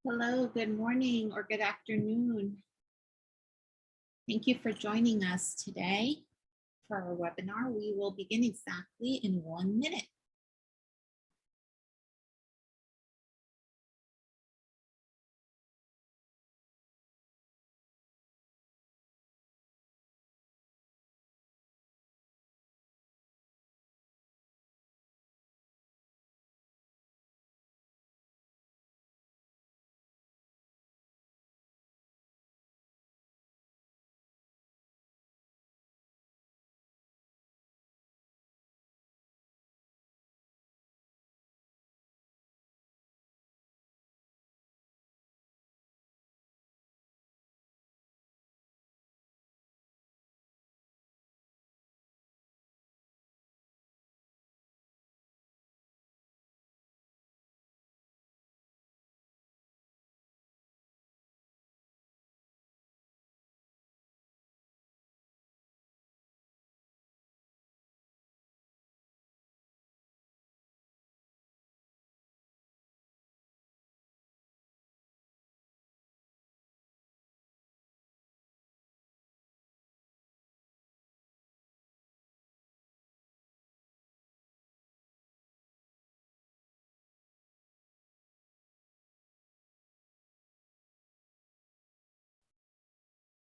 Hello, good morning or good afternoon. Thank you for joining us today for our webinar. We will begin exactly in 1 minute.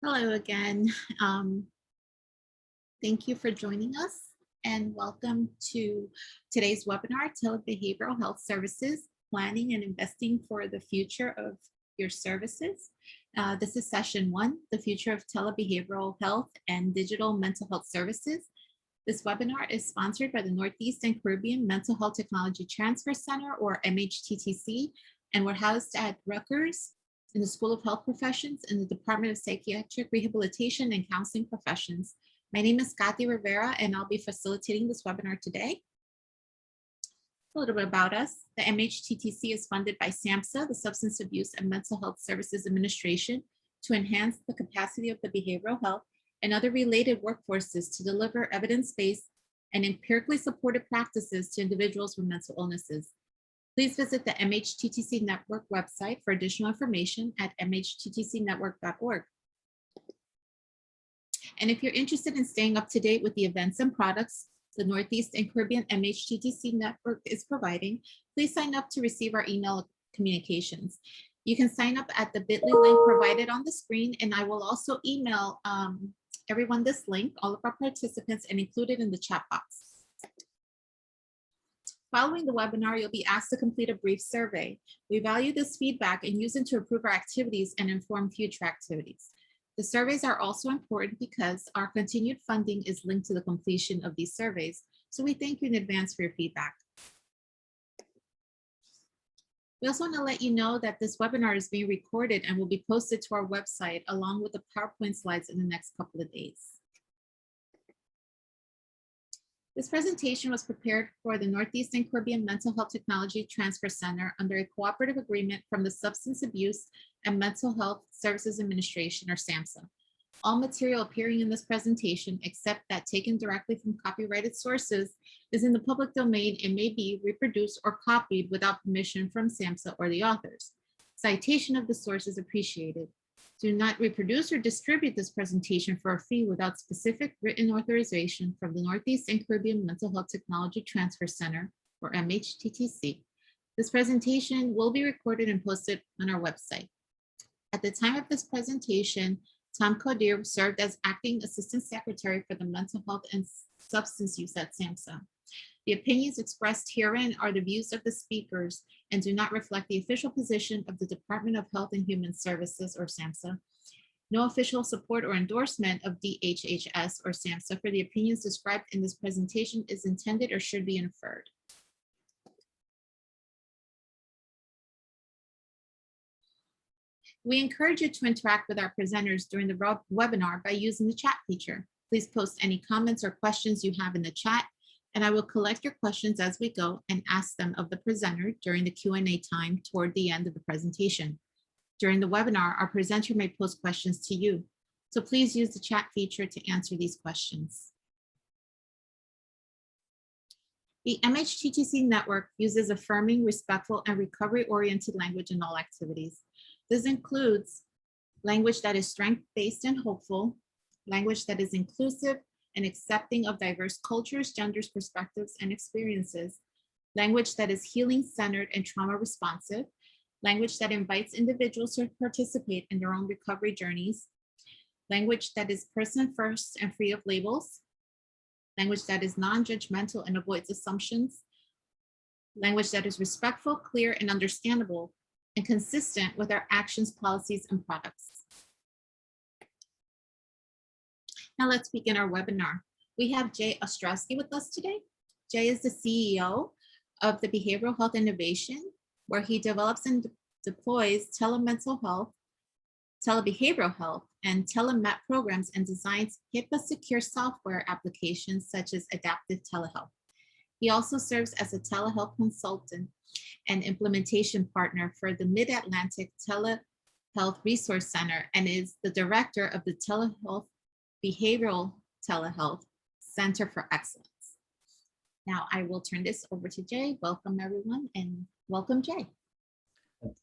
Hello again. Thank you for joining us and welcome to today's webinar, Telebehavioral Health Services, Planning and Investing for the Future of Your Services. This is session 1, the Future of Telebehavioral Health and Digital Mental Health Services. This webinar is sponsored by the Northeast and Caribbean Mental Health Technology Transfer Center, or MHTTC, and we're housed at Rutgers in the School of Health Professions in the Department of Psychiatric Rehabilitation and Counseling Professions. My name is Kathy Rivera, and I'll be facilitating this webinar today. A little bit about us. The MHTTC is funded by SAMHSA, the Substance Abuse and Mental Health Services Administration, to enhance the capacity of the behavioral health and other related workforces to deliver evidence-based and empirically supported practices to individuals with mental illnesses. Please visit the MHTTC Network website for additional information at mhttcnetwork.org. And if you're interested in staying up to date with the events and products the Northeast and Caribbean MHTTC Network is providing, please sign up to receive our email communications. You can sign up at the bit.ly link provided on the screen, and I will also email everyone this link, all of our participants, and include it in the chat box. Following the webinar, you'll be asked to complete a brief survey. We value this feedback and use it to improve our activities and inform future activities. The surveys are also important because our continued funding is linked to the completion of these surveys, so we thank you in advance for your feedback. We also want to let you know that this webinar is being recorded and will be posted to our website along with the PowerPoint slides in the next couple of days. This presentation was prepared for the Northeast and Caribbean Mental Health Technology Transfer Center under a cooperative agreement from the Substance Abuse and Mental Health Services Administration, or SAMHSA. All material appearing in this presentation, except that taken directly from copyrighted sources, is in the public domain and may be reproduced or copied without permission from SAMHSA or the authors. Citation of the source is appreciated. Do not reproduce or distribute this presentation for a fee without specific written authorization from the Northeast and Caribbean Mental Health Technology Transfer Center, or MHTTC. This presentation will be recorded and posted on our website. At the time of this presentation, Tom Codir served as Acting Assistant Secretary for the Mental Health and Substance Use at SAMHSA. The opinions expressed herein are the views of the speakers and do not reflect the official position of the Department of Health and Human Services, or SAMHSA. No official support or endorsement of DHHS or SAMHSA for the opinions described in this presentation is intended or should be inferred. We encourage you to interact with our presenters during the webinar by using the chat feature. Please post any comments or questions you have in the chat, and I will collect your questions as we go and ask them of the presenter during the Q&A time toward the end of the presentation. During the webinar, our presenter may pose questions to you, so please use the chat feature to answer these questions. The MHTTC network uses affirming, respectful, and recovery-oriented language in all activities. This includes language that is strength-based and hopeful, language that is inclusive and accepting of diverse cultures, genders, perspectives, and experiences, language that is healing-centered and trauma-responsive, language that invites individuals to participate in their own recovery journeys, language that is person-first and free of labels, language that is non-judgmental and avoids assumptions, language that is respectful, clear, and understandable, and consistent with our actions, policies, and products. Now let's begin our webinar. We have Jay Ostrowski with us today. Jay is the CEO of the Behavioral Health Innovation, where he develops and deploys telemental health, telebehavioral health, and telemet programs and designs HIPAA-secure software applications such as adaptive telehealth. He also serves as a telehealth consultant and implementation partner for the Mid-Atlantic Telehealth Resource Center and is the director of the Telehealth Behavioral Telehealth Center for Excellence. Now I will turn this over to Jay. Welcome everyone, and welcome Jay.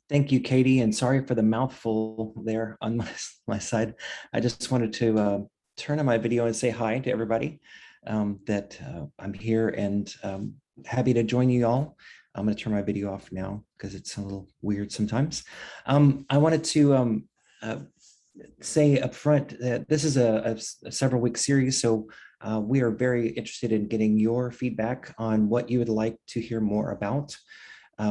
Thank you, Katie, and sorry for the mouthful there on my side. I just wanted to turn on my video and say hi to everybody, that I'm here and happy to join you all. I'm going to turn my video off now because it's a little weird sometimes. I wanted to say up front that this is a several week series, so we are very interested in getting your feedback on what you would like to hear more about.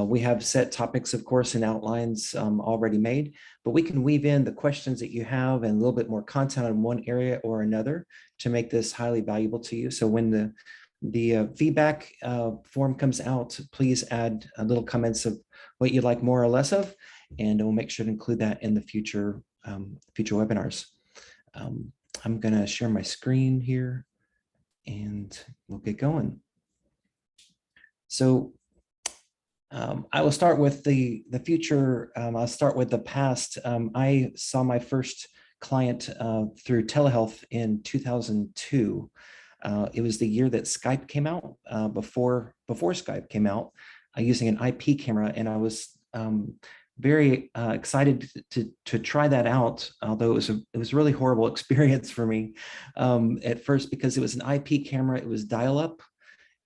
We have set topics, of course, and outlines already made, but we can weave in the questions that you have and a little bit more content on one area or another to make this highly valuable to you. So when the feedback form comes out, please add little comments of what you'd like more or less of, and we'll make sure to include that in the future webinars. I'm going to share my screen here and we'll get going. So I will start with the future. I'll start with the past. I saw my first client through telehealth in 2002. It was the year that Skype came out, before Skype came out, using an IP camera, and I was very excited to try that out. Although it was a really horrible experience for me at first, because it was an IP camera. It was dial-up.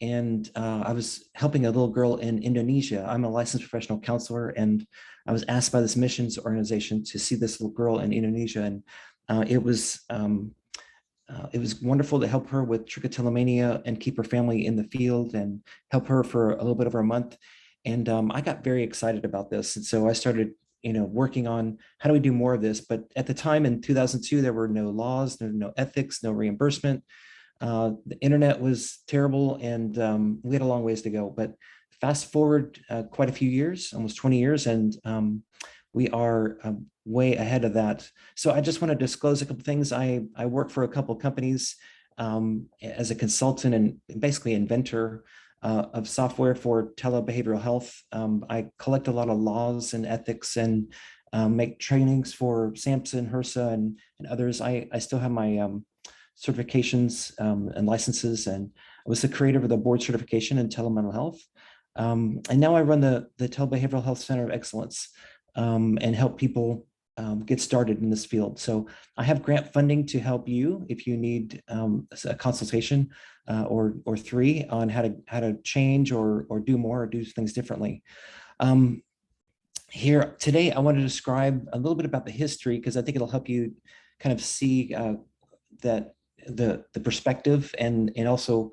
And I was helping a little girl in Indonesia. I'm a licensed professional counselor, and I was asked by this missions organization to see this little girl in Indonesia. And it was wonderful to help her with trichotillomania and keep her family in the field and help her for a little bit over a month. And I got very excited about this. And so I started, working on how do we do more of this? But at the time in 2002, there were no laws, no ethics, no reimbursement. The internet was terrible, and we had a long ways to go. But fast forward quite a few years, almost 20 years, and we are way ahead of that. So I just want to disclose a couple things. I work for a couple of companies as a consultant and basically inventor of software for telebehavioral health. I collect a lot of laws and ethics and make trainings for SAMHSA, HRSA, and others. I still have my certifications and licenses, and I was the creator of the board certification in telemental health. And now I run the Telebehavioral Health Center of Excellence and help people get started in this field. So I have grant funding to help you if you need a consultation or three on how to change or do more or do things differently. Here today, I want to describe a little bit about the history, because I think it'll help you kind of see that the perspective and also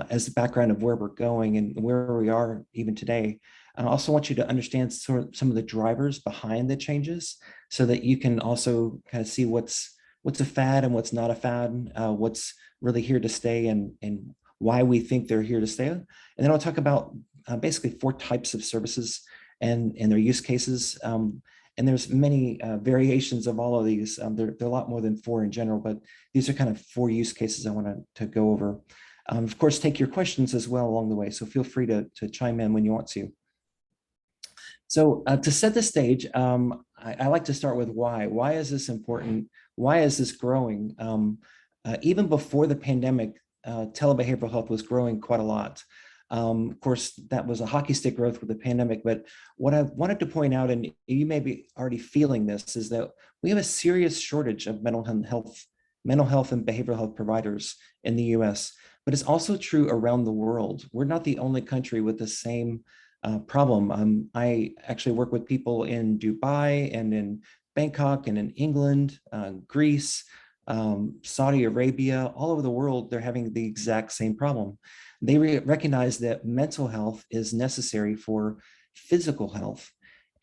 as the background of where we're going and where we are even today. I also want you to understand some of the drivers behind the changes, so that you can also kind of see what's a fad and what's not a fad, what's really here to stay, and why we think they're here to stay. And then I'll talk about basically 4 types of services and their use cases. And there's many variations of all of these. There are a lot more than 4 in general, but these are kind of 4 use cases I want to go over. Of course, take your questions as well along the way, so feel free to chime in when you want to. So to set the stage, I like to start with why. Why is this important? Why is this growing? Even before the pandemic, telebehavioral health was growing quite a lot. Of course, that was a hockey stick growth with the pandemic. But what I wanted to point out, and you may be already feeling this, is that we have a serious shortage of mental health and behavioral health providers in the US, but it's also true around the world. We're not the only country with the same problem. I actually work with people in Dubai and in Bangkok and in England, Greece, Saudi Arabia, all over the world. They're having the exact same problem. They recognize that mental health is necessary for physical health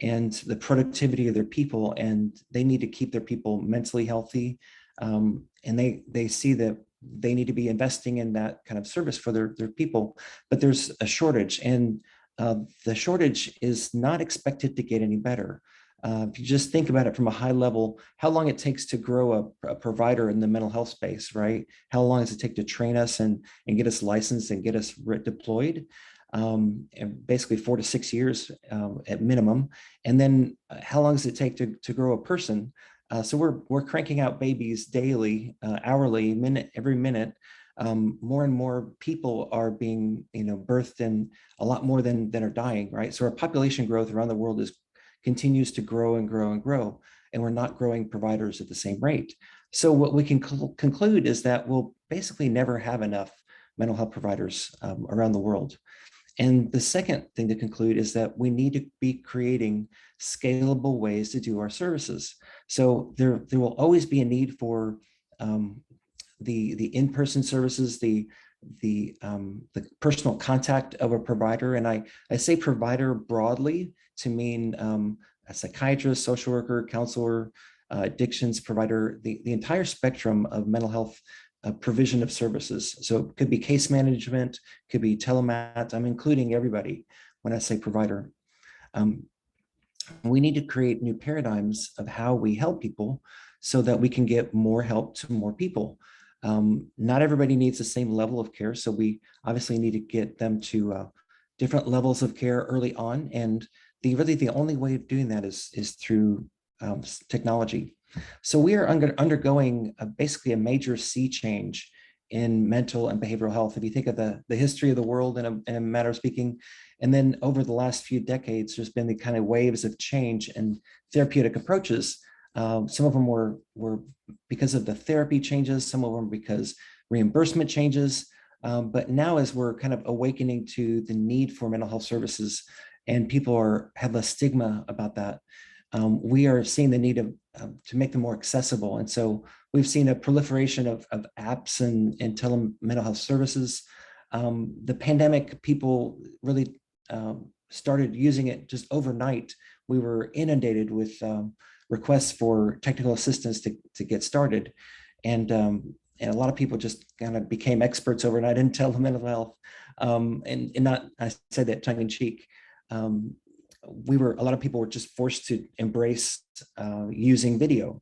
and the productivity of their people, and they need to keep their people mentally healthy. And they see that they need to be investing in that kind of service for their people, but there's a shortage, and the shortage is not expected to get any better. If you just think about it from a high level, how long it takes to grow a provider in the mental health space, right? How long does it take to train us and get us licensed and get us deployed? And basically 4 to 6 years at minimum. And then how long does it take to grow a person? So we're cranking out babies daily, hourly, every minute. More and more people are being, birthed, and a lot more than are dying, right? So our population growth around the world continues to grow and grow and grow, and we're not growing providers at the same rate. So what we can conclude is that we'll basically never have enough mental health providers around the world. And the second thing to conclude is that we need to be creating scalable ways to do our services. So there will always be a need for the in-person services, the personal contact of a provider. And I say provider broadly to mean a psychiatrist, social worker, counselor, addictions provider, the entire spectrum of mental health provision of services. So it could be case management, could be telemat. I'm including everybody when I say provider. We need to create new paradigms of how we help people so that we can get more help to more people. Not everybody needs the same level of care, so we obviously need to get them to different levels of care early on. And the only way of doing that is through technology. So we are undergoing basically a major sea change in mental and behavioral health. If you think of the history of the world in a matter of speaking, and then over the last few decades, there's been the kind of waves of change and therapeutic approaches. Some of them were because of the therapy changes, some of them because reimbursement changes. But now as we're kind of awakening to the need for mental health services, and people have a stigma about that, we are seeing the need to make them more accessible. And so we've seen a proliferation of apps and mental health services. The pandemic, people really started using it just overnight. We were inundated with requests for technical assistance to get started. And a lot of people just kind of became experts overnight in telemental health. And not, I say that tongue in cheek. A lot of people were just forced to embrace using video.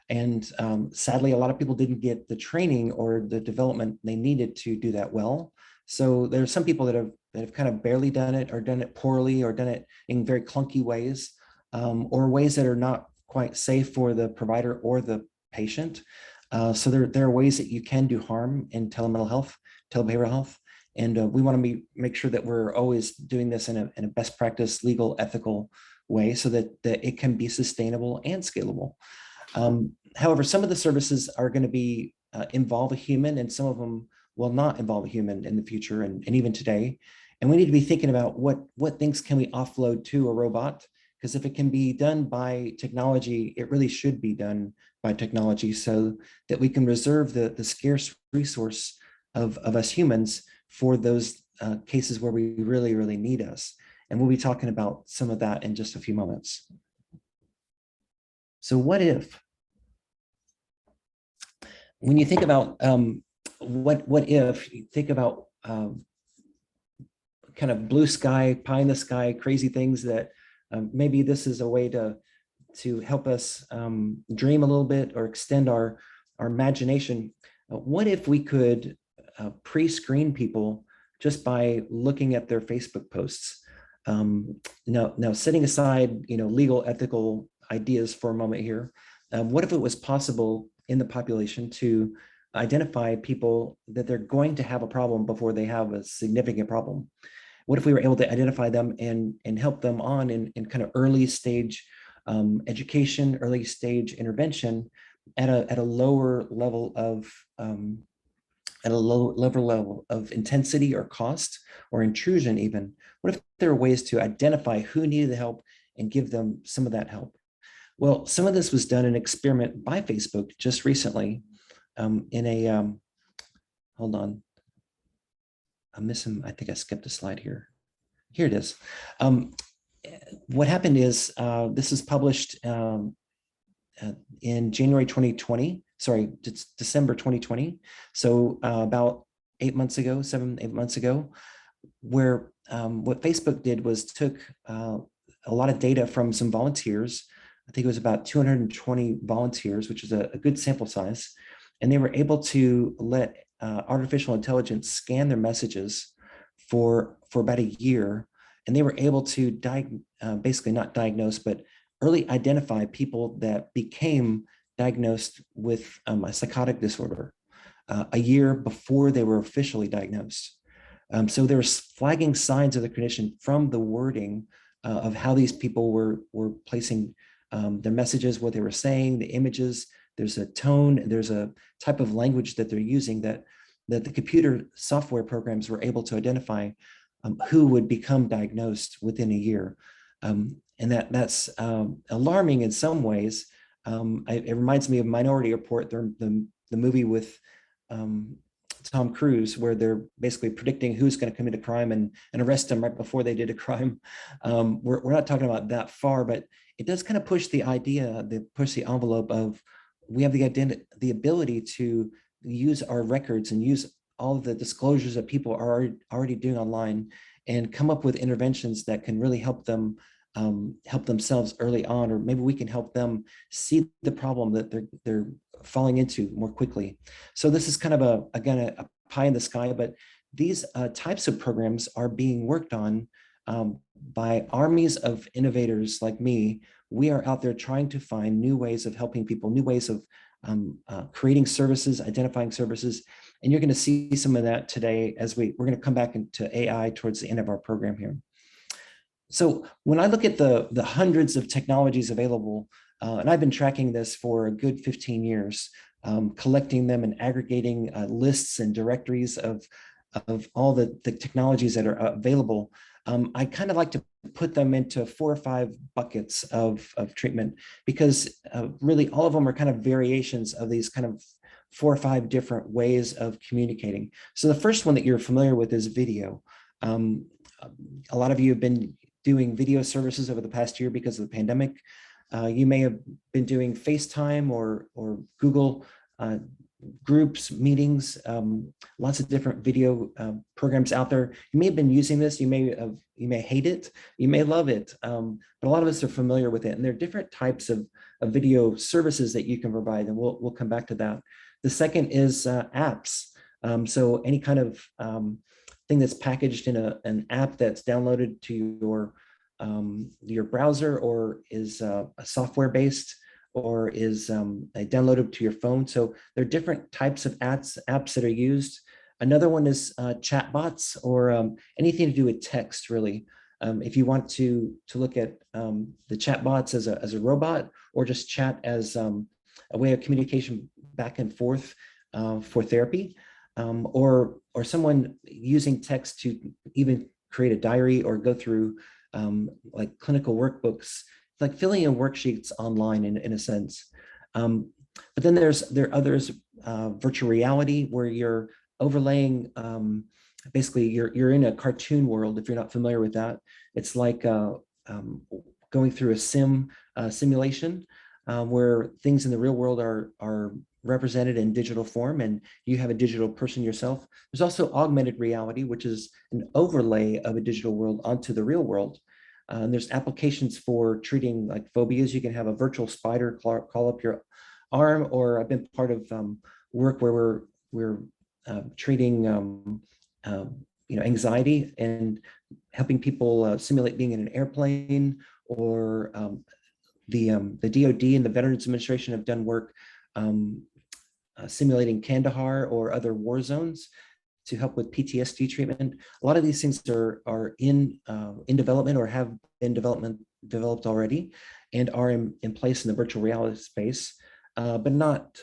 And sadly, a lot of people didn't get the training or the development they needed to do that well. So there are some people that have kind of barely done it, or done it poorly, or done it in very clunky ways, or ways that are not quite safe for the provider or the patient. So there are ways that you can do harm in telemental health, telebehavioral health. And we want to make sure that we're always doing this in a best practice, legal, ethical way, so that it can be sustainable and scalable. However, some of the services are going to involve a human, and some of them will not involve a human in the future, and even today. And we need to be thinking about what things can we offload to a robot, because if it can be done by technology, it really should be done by technology, so that we can reserve the scarce resource of us humans for those cases where we really, really need us. And we'll be talking about some of that in just a few moments. So what if, when you think about what if, you think about kind of blue sky, pie in the sky, crazy things that maybe this is a way to help us dream a little bit or extend our imagination. What if we could pre-screen people just by looking at their Facebook posts? Now setting aside legal, ethical ideas for a moment here, what if it was possible in the population to identify people that they're going to have a problem before they have a significant problem? What if we were able to identify them and help them on in kind of early stage education, early stage intervention at a lower level of at a low level of intensity or cost or intrusion even? What if there are ways to identify who needed the help and give them some of that help? Well, some of this was done in an experiment by Facebook just recently in a, hold on, I'm missing, I think I skipped a slide here. Here it is. What happened is this is published in January 2020, sorry, December 2020. So about 8 months ago, 8 months ago, where what Facebook did was took a lot of data from some volunteers. I think it was about 220 volunteers, which is a good sample size. And they were able to let artificial intelligence scan their messages for about a year. And they were able to basically not diagnose, but early identify people that became diagnosed with a psychotic disorder a year before they were officially diagnosed. So there's flagging signs of the condition from the wording of how these people were placing their messages, what they were saying, the images. There's a tone, there's a type of language that they're using that the computer software programs were able to identify who would become diagnosed within a year. And that's alarming in some ways. It reminds me of Minority Report, the movie with Tom Cruise, where they're basically predicting who's going to commit a crime and arrest them right before they did a crime. We're not talking about that far, but it does kind of push the idea, push the envelope of we have the ability to use our records and use all of the disclosures that people are already doing online and come up with interventions that can really help them help themselves early on, or maybe we can help them see the problem that they're falling into more quickly. So this is kind of again a pie in the sky, but these types of programs are being worked on by armies of innovators like me. We are out there trying to find new ways of helping people, new ways of creating services, identifying services. And you're going to see some of that today as we're going to come back into AI towards the end of our program here. So when I look at the hundreds of technologies available, and I've been tracking this for a good 15 years, collecting them and aggregating lists and directories of all the technologies that are available, I kind of like to put them into 4 or 5 buckets of treatment, because really all of them are kind of variations of these kind of 4 or 5 different ways of communicating. So the first one that you're familiar with is video. A lot of you have been doing video services over the past year because of the pandemic. You may have been doing FaceTime or Google groups, meetings, lots of different video programs out there. You may have been using this. You may hate it. You may love it. But a lot of us are familiar with it. And there are different types of video services that you can provide. And we'll come back to that. The second is apps. So any kind of thing that's packaged in an app that's downloaded to your browser, or is software based, or is downloaded to your phone. So there are different types of apps that are used. Another one is chat bots, or anything to do with text, really. If you want to look at the chat bots as a robot, or just chat as a way of communication back and forth for therapy, or someone using text to even create a diary or go through like clinical workbooks, like filling in worksheets online in a sense. But then there are others, virtual reality, where you're overlaying, basically you're in a cartoon world. If you're not familiar with that, it's like going through a simulation where things in the real world are represented in digital form, and you have a digital person yourself. There's also augmented reality, which is an overlay of a digital world onto the real world. And there's applications for treating like phobias. You can have a virtual spider crawl up your arm, or I've been part of work where we're treating anxiety and helping people simulate being in an airplane, or the DoD and the Veterans Administration have done work simulating Kandahar or other war zones to help with PTSD treatment. A lot of these things are in development or have been developed already and are in place in the virtual reality space, but not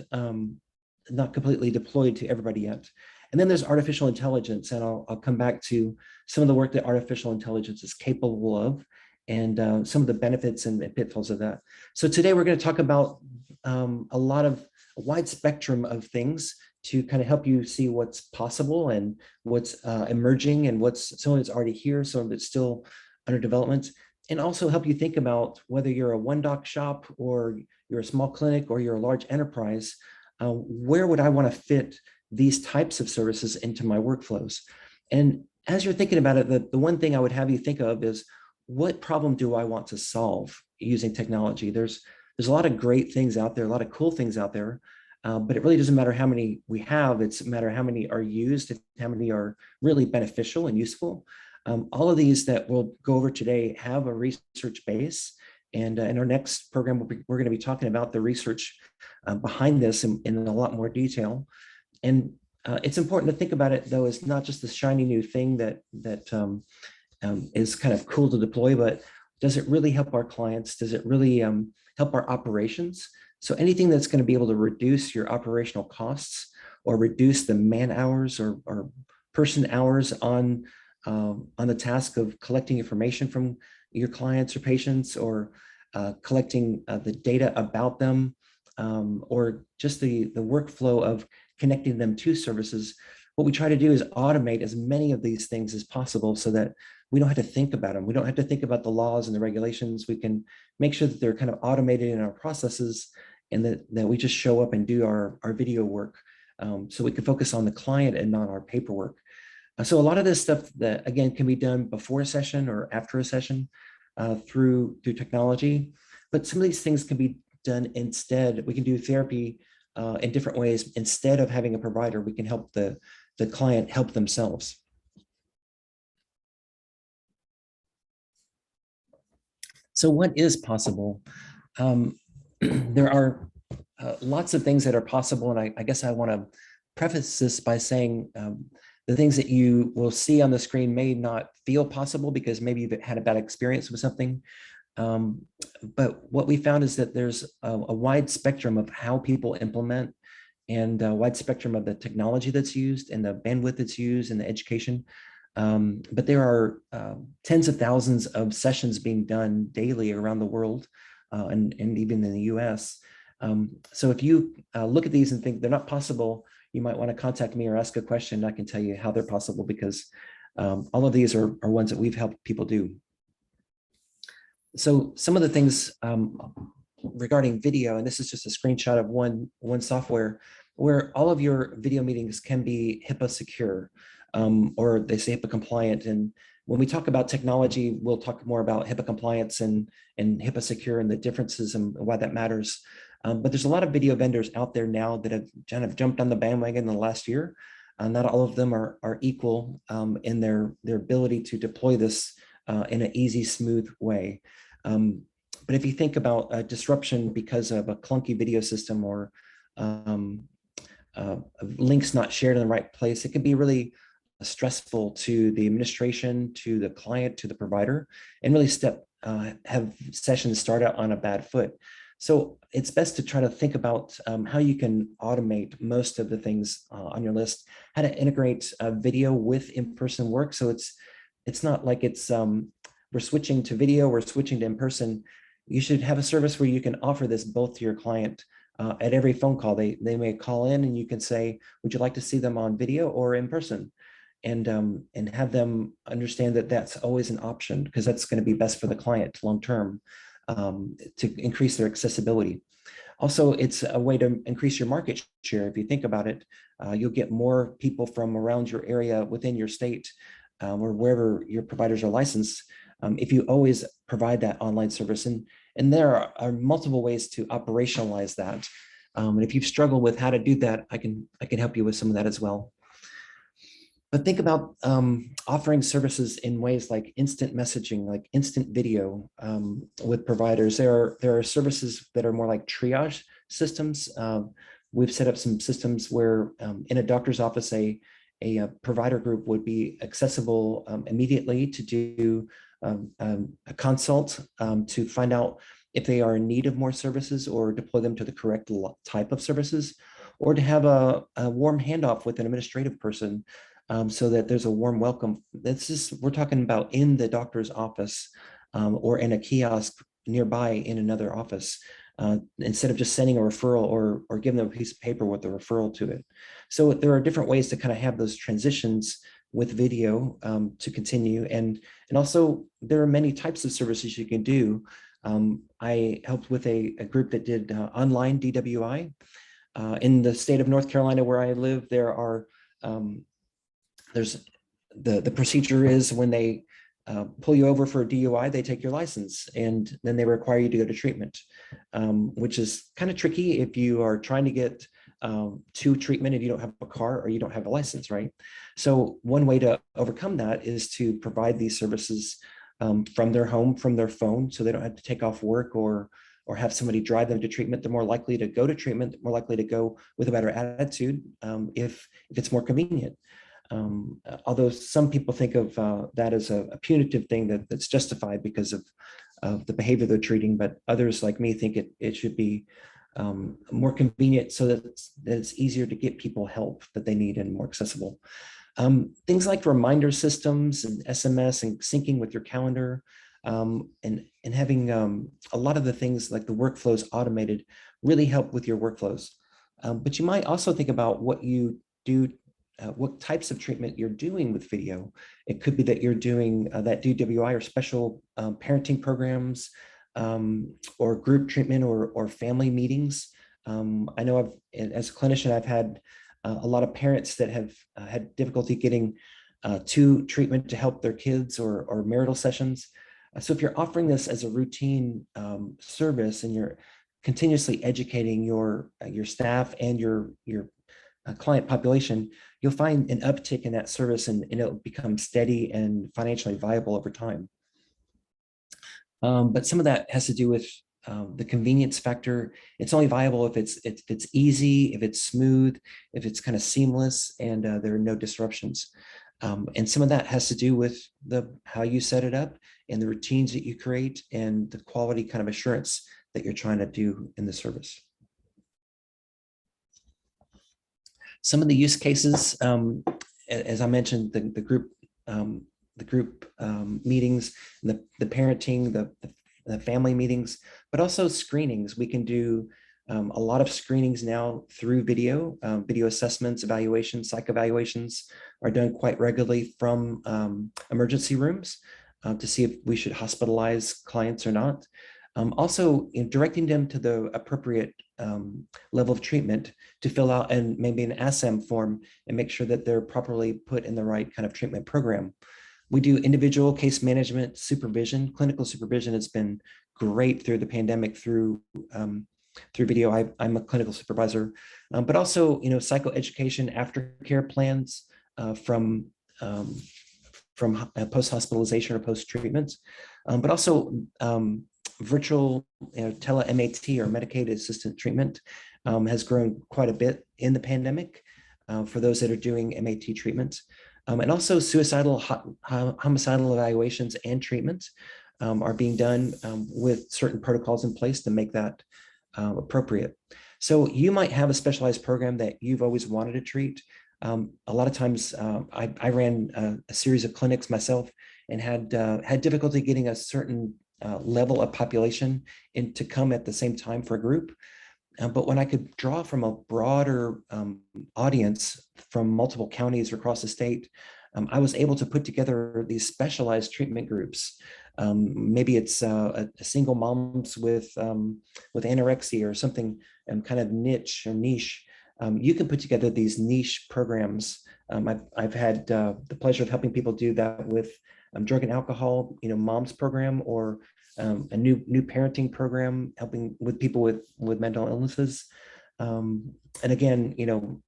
completely deployed to everybody yet. And then there's artificial intelligence, and I'll come back to some of the work that artificial intelligence is capable of and some of the benefits and pitfalls of that. So today we're going to talk about a wide spectrum of things to kind of help you see what's possible and what's emerging and what's some of it's already here, some of it's still under development, and also help you think about whether you're a one doc shop or you're a small clinic or you're a large enterprise, where would I want to fit these types of services into my workflows? And as you're thinking about it, the one thing I would have you think of is, what problem do I want to solve using technology? There's a lot of great things out there, a lot of cool things out there, but it really doesn't matter how many we have. It's a matter of how many are used, and how many are really beneficial and useful. All of these that we'll go over today have a research base. And in our next program, we're going to be talking about the research behind this in a lot more detail. And it's important to think about it, though, as not just the shiny new thing that is kind of cool to deploy, but does it really help our clients? Does it really help our operations? So anything that's going to be able to reduce your operational costs or reduce the man hours or person hours on the task of collecting information from your clients or patients, or collecting the data about them, or just the workflow of connecting them to services. What we try to do is automate as many of these things as possible so that we don't have to think about them. We don't have to think about the laws and the regulations. We can make sure that they're kind of automated in our processes, and that we just show up and do our video work, so we can focus on the client and not our paperwork. So a lot of this stuff that, again, can be done before a session or after a session through technology, but some of these things can be done instead. We can do therapy in different ways. Instead of having a provider, we can help the client help themselves. So what is possible? There are lots of things that are possible, and I guess I want to preface this by saying the things that you will see on the screen may not feel possible because maybe you've had a bad experience with something. But what we found is that there's a wide spectrum of how people implement, and a wide spectrum of the technology that's used and the bandwidth that's used and the education. But there are tens of thousands of sessions being done daily around the world, and even in the US. So if you look at these and think they're not possible, you might want to contact me or ask a question. I can tell you how they're possible, because all of these are ones that we've helped people do. So some of the things regarding video, and this is just a screenshot of one software where all of your video meetings can be HIPAA secure, or they say HIPAA compliant. And when we talk about technology, we'll talk more about HIPAA compliance and HIPAA secure and the differences and why that matters. But there's a lot of video vendors out there now that have kind of jumped on the bandwagon in the last year. Not all of them are equal in their ability to deploy this in an easy, smooth way. But if you think about a disruption because of a clunky video system, or links not shared in the right place, it can be really stressful to the administration, to the client, to the provider, and really have sessions start out on a bad foot. So it's best to try to think about how you can automate most of the things on your list, how to integrate video with in-person work. So it's not like we're switching to video, we're switching to in-person. You should have a service where you can offer this both to your client at every phone call. They may call in and you can say, would you like to see them on video or in person? And have them understand that that's always an option, because that's going to be best for the client long-term, to increase their accessibility. Also, it's a way to increase your market share. If you think about it, you'll get more people from around your area within your state, or wherever your providers are licensed, if you always provide that online service. And there are multiple ways to operationalize that. And if you've struggled with how to do that, I can help you with some of that as well. But think about offering services in ways like instant messaging, like instant video with providers. There are services that are more like triage systems, we've set up some systems where in a doctor's office, a provider group would be accessible immediately to do a consult to find out if they are in need of more services or deploy them to the correct type of services, or to have a warm handoff with an administrative person so that there's a warm welcome. We're talking about in the doctor's office or in a kiosk nearby in another office. Instead of just sending a referral or giving them a piece of paper with a referral to it. So there are different ways to kind of have those transitions with video to continue. And also there are many types of services you can do. I helped with a group that did online DWI. In the state of North Carolina where I live, there's the procedure is when they pull you over for a DUI, they take your license and then they require you to go to treatment, which is kind of tricky if you are trying to get to treatment if you don't have a car or you don't have a license, right? So one way to overcome that is to provide these services from their home, from their phone, so they don't have to take off work or have somebody drive them to treatment. They're more likely to go to treatment, more likely to go with a better attitude if it's more convenient. Although some people think of that as a punitive thing that's justified because of the behavior they're treating, but others like me think it should be more convenient so that it's easier to get people help that they need and more accessible. Things like reminder systems and SMS and syncing with your calendar and having a lot of the things like the workflows automated really help with your workflows. But you might also think about what you do, what types of treatment you're doing with video. It could be that you're doing that DWI or special parenting programs or group treatment or family meetings. I know as a clinician, I've had a lot of parents that have had difficulty getting to treatment to help their kids or marital sessions. So if you're offering this as a routine service and you're continuously educating your staff and your client population, you'll find an uptick in that service and it'll become steady and financially viable over time. But some of that has to do with the convenience factor. It's only viable if it's easy, if it's smooth, if it's kind of seamless, and there are no disruptions. And some of that has to do with how you set it up and the routines that you create and the quality kind of assurance that you're trying to do in the service. Some of the use cases, as I mentioned, the group meetings, the parenting, the family meetings, but also screenings. We can do a lot of screenings now through video. Video assessments, evaluations, psych evaluations are done quite regularly from emergency rooms to see if we should hospitalize clients or not. Also, directing them to the appropriate level of treatment to fill out and maybe an ASAM form and make sure that they're properly put in the right kind of treatment program. We do individual case management supervision. Clinical supervision has been great through the pandemic through video. I'm a clinical supervisor, but also psychoeducation aftercare plans from post-hospitalization or post-treatment, but also virtual tele-MAT or Medicaid assisted treatment has grown quite a bit in the pandemic for those that are doing MAT treatment. And also suicidal, homicidal evaluations and treatment are being done with certain protocols in place to make that appropriate. So you might have a specialized program that you've always wanted to treat. A lot of times I ran a series of clinics myself and had difficulty getting a certain level of population in to come at the same time for a group. But when I could draw from a broader audience from multiple counties across the state, I was able to put together these specialized treatment groups. Maybe it's a single moms with anorexia or something kind of niche or niche. You can put together these niche programs. I've had the pleasure of helping people do that with drug and alcohol, moms program, or a new parenting program, helping with people with mental illnesses. And again,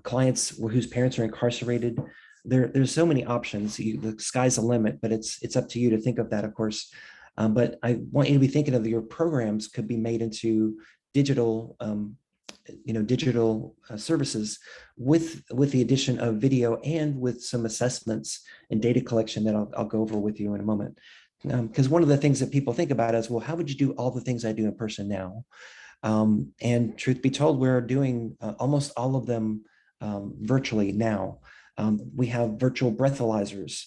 clients whose parents are incarcerated. There's so many options. The sky's the limit, but it's up to you to think of that, of course. But I want you to be thinking of your programs could be made into digital digital services with the addition of video and with some assessments and data collection that I'll go over with you in a moment. Because one of the things that people think about is, well, how would you do all the things I do in person now? And truth be told, we're doing almost all of them virtually now. We have virtual breathalyzers.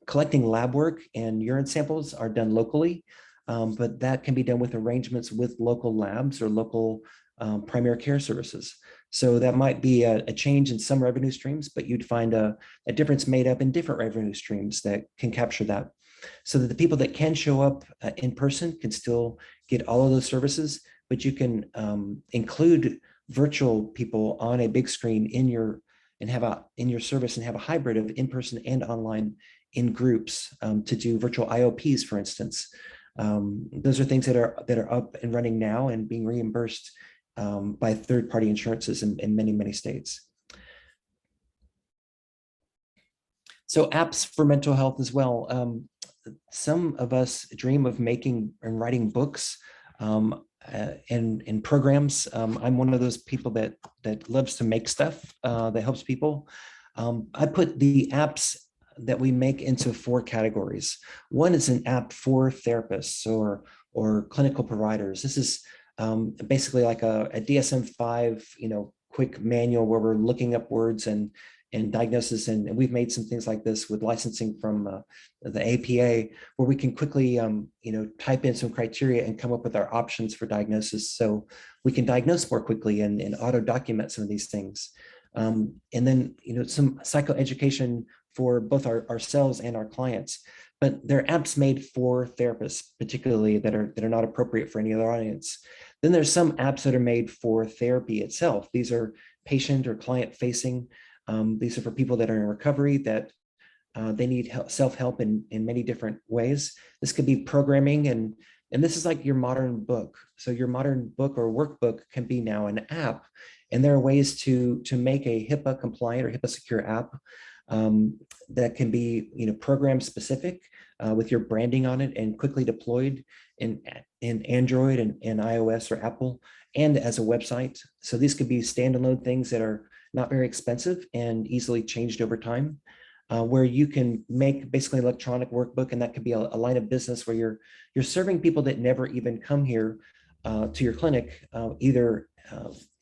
Collecting lab work and urine samples are done locally, but that can be done with arrangements with local labs or local primary care services. So that might be a change in some revenue streams, but you'd find a difference made up in different revenue streams that can capture that. So that the people that can show up in person can still get all of those services, but you can include virtual people on a big screen in your service and have a hybrid of in-person and online in groups to do virtual IOPs, for instance. Those are things that are up and running now and being reimbursed by third-party insurances in many, many states. So apps for mental health as well. Some of us dream of making and writing books and programs. I'm one of those people that loves to make stuff that helps people. I put the apps that we make into 4 categories. One is an app for therapists or clinical providers. This is basically like a DSM-5, quick manual where we're looking up words and diagnosis. And we've made some things like this with licensing from the APA, where we can quickly, type in some criteria and come up with our options for diagnosis. So we can diagnose more quickly and auto document some of these things. And then, some psychoeducation for both ourselves and our clients. But they're apps made for therapists, particularly that are not appropriate for any other audience. Then there's some apps that are made for therapy itself. These are patient or client facing. These are for people that are in recovery, that they need self-help in many different ways. This could be programming, and this is like your modern book. So your modern book or workbook can be now an app, and there are ways to make a HIPAA compliant or HIPAA secure app that can be program specific with your branding on it and quickly deployed in Android and iOS or Apple, and as a website. So these could be standalone things that are not very expensive and easily changed over time, where you can make basically an electronic workbook, and that could be a line of business where you're serving people that never even come here to your clinic, either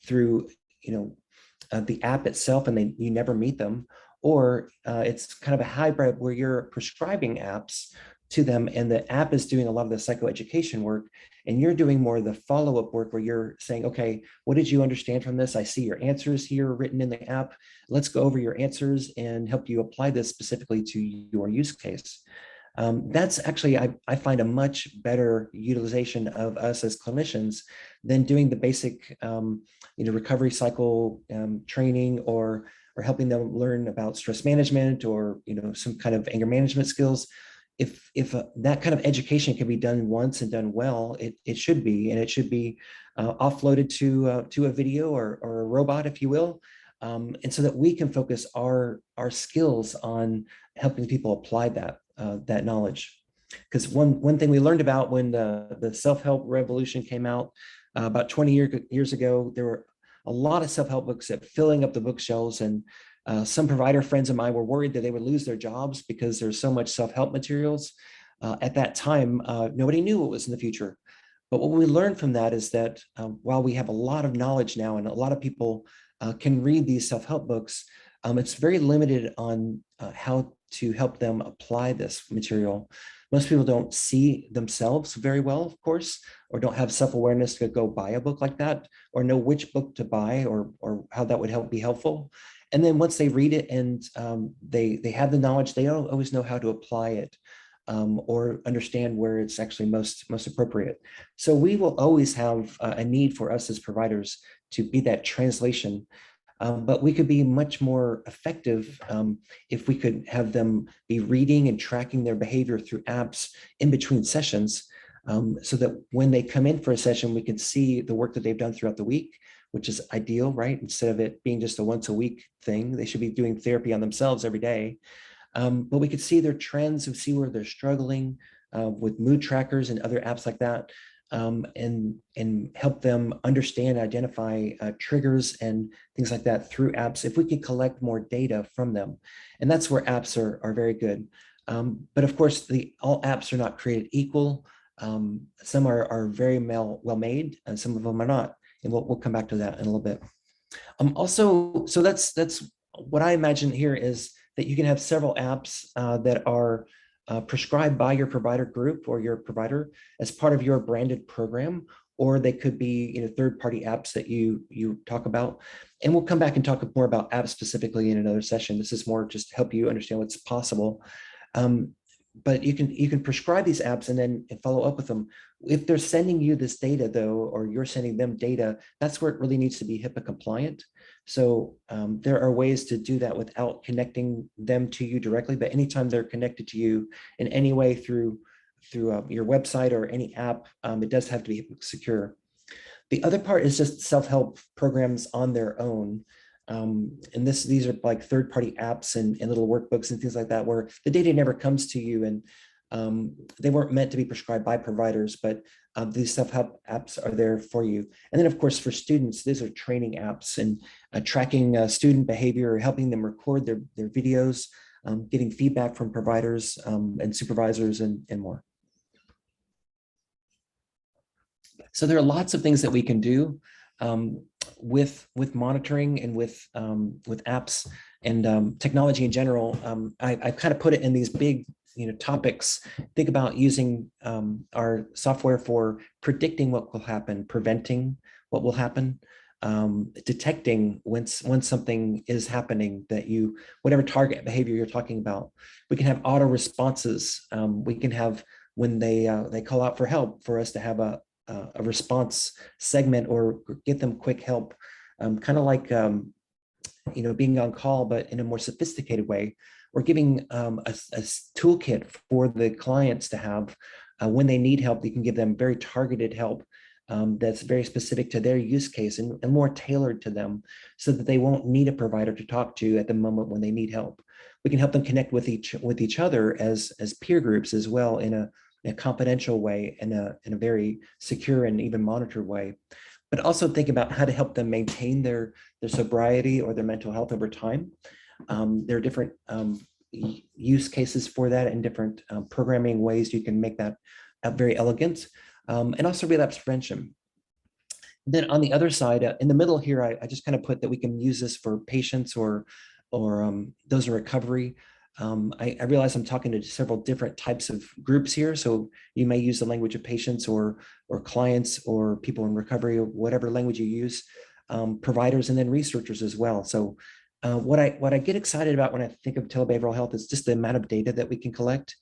through the app itself and you never meet them, or it's kind of a hybrid where you're prescribing apps to them and the app is doing a lot of the psychoeducation work, and you're doing more of the follow-up work where you're saying, okay, what did you understand from this? I see your answers here written in the app. Let's go over your answers and help you apply this specifically to your use case. That's actually, I find, a much better utilization of us as clinicians than doing the basic recovery cycle training or helping them learn about stress management or some kind of anger management skills. If that kind of education can be done once and done well, it should be, and it should be offloaded to a video or a robot, if you will, and so that we can focus our skills on helping people apply that knowledge. Because one thing we learned about when the self-help revolution came out about 20 years ago, there were a lot of self-help books that filling up the bookshelves, and some provider friends of mine were worried that they would lose their jobs because there's so much self-help materials. At that time, nobody knew what was in the future. But what we learned from that is that while we have a lot of knowledge now and a lot of people can read these self-help books, it's very limited on how to help them apply this material. Most people don't see themselves very well, of course, or don't have self-awareness to go buy a book like that, or know which book to buy or how that would be helpful. And then once they read it and they have the knowledge, they don't always know how to apply it or understand where it's actually most appropriate. So we will always have a need for us as providers to be that translation. But we could be much more effective if we could have them be reading and tracking their behavior through apps in between sessions, so that when they come in for a session, we can see the work that they've done throughout the week, which is ideal, right? Instead of it being just a once a week thing, they should be doing therapy on themselves every day. But we could see their trends and see where they're struggling with mood trackers and other apps like that. and help them understand, identify triggers and things like that through apps. If we can collect more data from them, and that's where apps are very good. But of course, all apps are not created equal. Some are very well made, and some of them are not. And we'll come back to that in a little bit. Also, so that's what I imagine here is that you can have several apps that are prescribed by your provider group or your provider as part of your branded program, or they could be third-party apps that you talk about. And we'll come back and talk more about apps specifically in another session. This is more just to help you understand what's possible. But you can prescribe these apps and then follow up with them. If they're sending you this data though, or you're sending them data, that's where it really needs to be HIPAA compliant. So there are ways to do that without connecting them to you directly, but anytime they're connected to you in any way through your website or any app, it does have to be HIPAA secure. The other part is just self-help programs on their own. And these are like third-party apps and little workbooks and things like that, where the data never comes to you, and they weren't meant to be prescribed by providers, but these self-help apps are there for you. And then, of course, for students, these are training apps and tracking student behavior, helping them record their videos, getting feedback from providers and supervisors, and more. So there are lots of things that we can do with monitoring and with apps and technology in general. I've kind of put it in these big topics. Think about using our software for predicting what will happen, preventing what will happen, detecting when something is happening that whatever target behavior you're talking about. We can have auto responses. We can have when they call out for help, for us to have a response segment or get them quick help, kind of like being on call, but in a more sophisticated way. Or giving a toolkit for the clients to have when they need help. You can give them very targeted help that's very specific to their use case and more tailored to them, so that they won't need a provider to talk to at the moment when they need help. We can help them connect with each other as peer groups as well, in a confidential way, in a very secure and even monitored way. But also think about how to help them maintain their sobriety or their mental health over time. There are different use cases for that, and different programming ways you can make that very elegant, and also relapse prevention. Then on the other side, in the middle here, I just kind of put that we can use this for patients or those in recovery. I realize I'm talking to several different types of groups here, so you may use the language of patients or clients or people in recovery, or whatever language you use, providers, and then researchers as well. So what I get excited about when I think of telebehavioral health is just the amount of data that we can collect.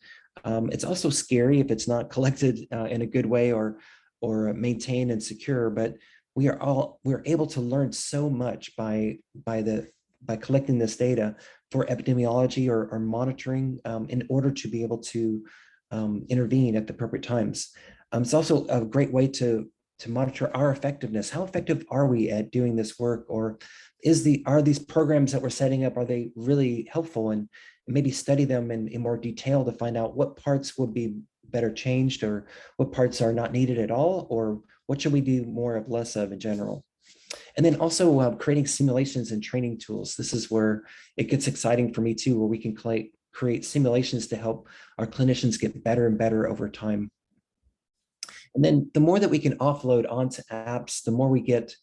It's also scary if it's not collected in a good way or maintained and secure, but we're able to learn so much by collecting this data for epidemiology or monitoring, in order to be able to intervene at the appropriate times. It's also a great way to monitor our effectiveness. How effective are we at doing this work? Or are these programs that we're setting up, are they really helpful? And maybe study them in more detail to find out what parts would be better changed, or what parts are not needed at all, or what should we do more of, less of in general. And then also creating simulations and training tools. This is where it gets exciting for me too, where we can create simulations to help our clinicians get better and better over time. And then the more that we can offload onto apps, the more we get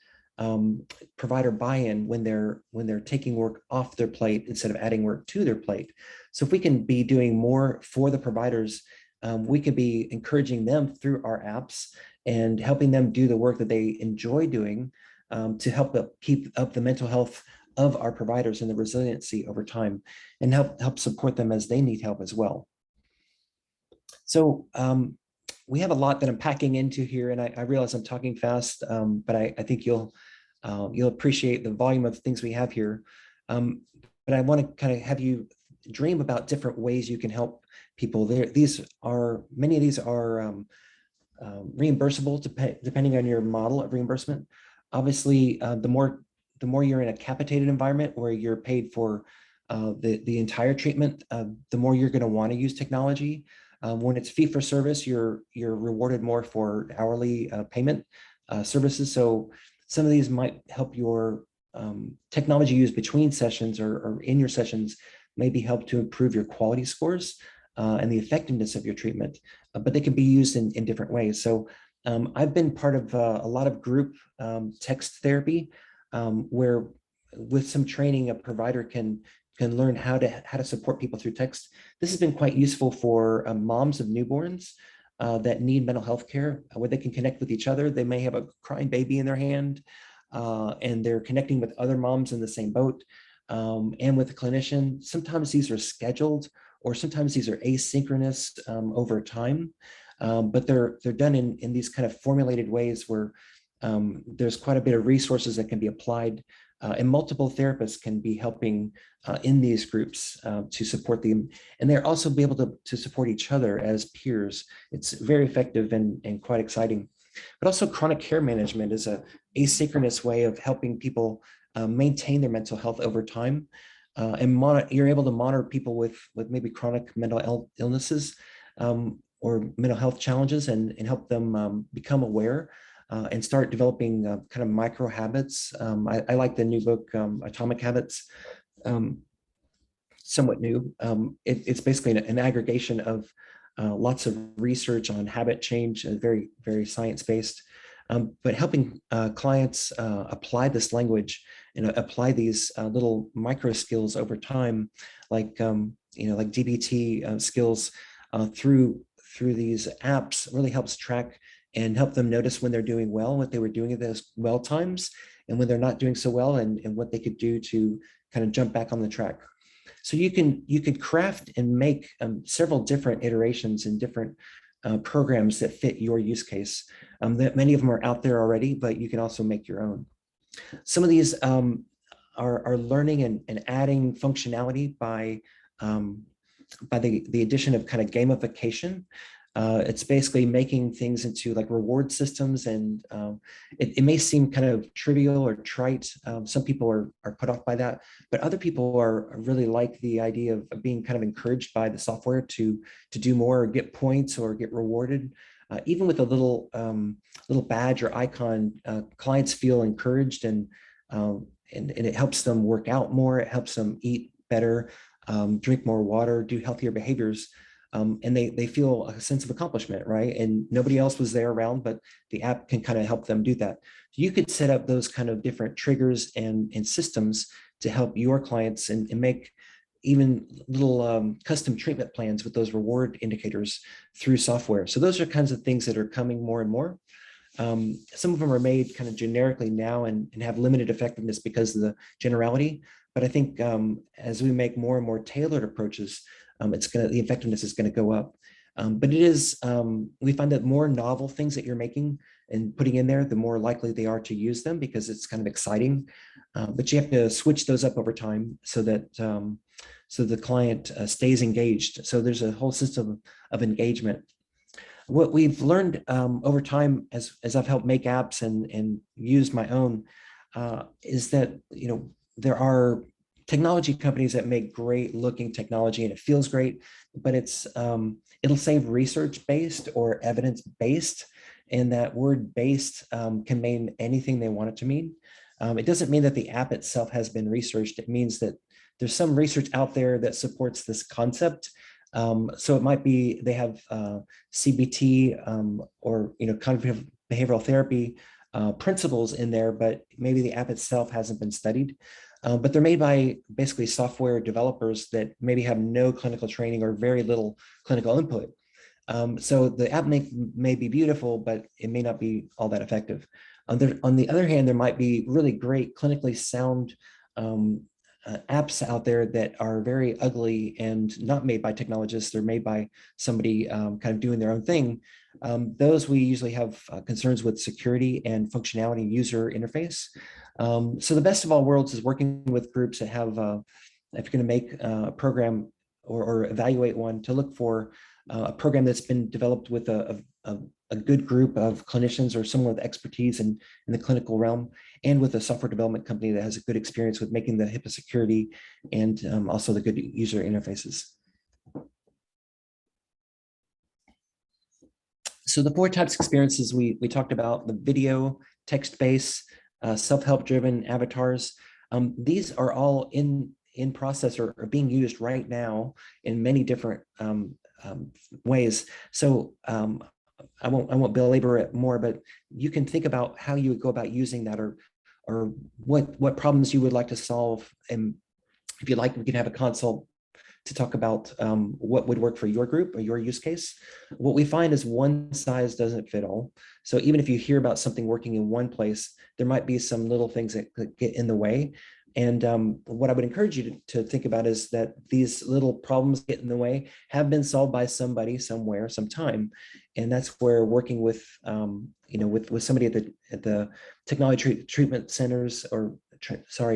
provider buy-in when they're taking work off their plate instead of adding work to their plate. So if we can be doing more for the providers, we could be encouraging them through our apps and helping them do the work that they enjoy doing, to help keep up the mental health of our providers and the resiliency over time, and help support them as they need help as well. So we have a lot that I'm packing into here, and I realize I'm talking fast, but I think you'll appreciate the volume of things we have here. But I want to kind of have you dream about different ways you can help people. Many of these are reimbursable depending on your model of reimbursement. Obviously, the more you're in a capitated environment where you're paid for the entire treatment, the more you're going to want to use technology. When it's fee for service, you're rewarded more for hourly payment services. So some of these might help your technology used between sessions or in your sessions maybe help to improve your quality scores and the effectiveness of your treatment, but they can be used in different ways. So I've been part of a lot of group text therapy where with some training, a provider can learn how to support people through text. This has been quite useful for moms of newborns that need mental health care, where they can connect with each other. They may have a crying baby in their hand, and they're connecting with other moms in the same boat, and with a clinician. Sometimes these are scheduled, or sometimes these are asynchronous over time, but they're done in these kind of formulated ways where there's quite a bit of resources that can be applied, and multiple therapists can be helping in these groups to support them. And they're also be able to support each other as peers. It's very effective and quite exciting. But also chronic care management is a asynchronous way of helping people maintain their mental health over time. And you're able to monitor people with maybe chronic mental illnesses or mental health challenges and help them become aware and start developing kind of micro habits. I like the new book, Atomic Habits, somewhat new. It's basically an aggregation of lots of research on habit change, very, very science-based, but helping clients apply this language and apply these little micro skills over time, like like DBT skills through these apps really helps track and help them notice when they're doing well, what they were doing at those well times, and when they're not doing so well, and what they could do to kind of jump back on the track. So you could craft and make several different iterations and different programs that fit your use case. That many of them are out there already, but you can also make your own. Some of these are learning and adding functionality by the addition of kind of gamification. It's basically making things into like reward systems, and it may seem kind of trivial or trite. Some people are put off by that, but other people are really like the idea of being kind of encouraged by the software to do more or get points or get rewarded. Even with a little badge or icon, clients feel encouraged, and it helps them work out more. It helps them eat better, drink more water, do healthier behaviors. And they feel a sense of accomplishment, right? And nobody else was there around, but the app can kind of help them do that. So you could set up those kind of different triggers and systems to help your clients and make even little custom treatment plans with those reward indicators through software. So those are kinds of things that are coming more and more. Some of them are made kind of generically now and have limited effectiveness because of the generality. But I think as we make more and more tailored approaches, the effectiveness is going to go up. But it is, we find that more novel things that you're making and putting in there, the more likely they are to use them because it's kind of exciting. But you have to switch those up over time so that so the client stays engaged. So there's a whole system of engagement. What we've learned over time as I've helped make apps and use my own is that there are technology companies that make great looking technology and it feels great, but it'll say research based or evidence based, and that word based can mean anything they want it to mean. It doesn't mean that the app itself has been researched. It means that there's some research out there that supports this concept. So it might be they have CBT or cognitive behavioral therapy principles in there, but maybe the app itself hasn't been studied. But they're made by basically software developers that maybe have no clinical training or very little clinical input. So the app may be beautiful, but it may not be all that effective. On the other hand, there might be really great clinically sound apps out there that are very ugly and not made by technologists. They're made by somebody kind of doing their own thing. Those we usually have concerns with security and functionality user interface. So the best of all worlds is working with groups that have, if you're going to make a program or evaluate one, to look for a program that's been developed with a good group of clinicians or someone with expertise in the clinical realm, and with a software development company that has a good experience with making the HIPAA security and also the good user interfaces. So the four types of experiences we talked about: the video, text-based, self-help driven avatars. These are all in process or are being used right now in many different ways. So I won't belabor it more, but you can think about how you would go about using that, or what problems you would like to solve. And if you'd like, we can have a consult to talk about what would work for your group or your use case. What we find is one size doesn't fit all. So even if you hear about something working in one place, there might be some little things that could get in the way. And what I would encourage you to think about is that these little problems get in the way have been solved by somebody somewhere, sometime. And that's where working with, with somebody at the technology treatment centers, or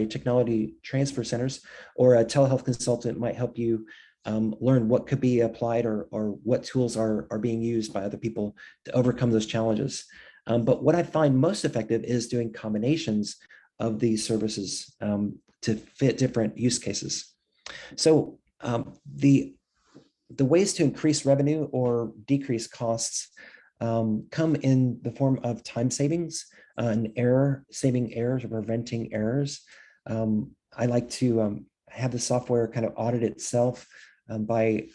technology transfer centers, or a telehealth consultant might help you learn what could be applied, or what tools are being used by other people to overcome those challenges. But what I find most effective is doing combinations of these services to fit different use cases. So the ways to increase revenue or decrease costs come in the form of time savings and saving errors or preventing errors. I like to have the software kind of audit itself by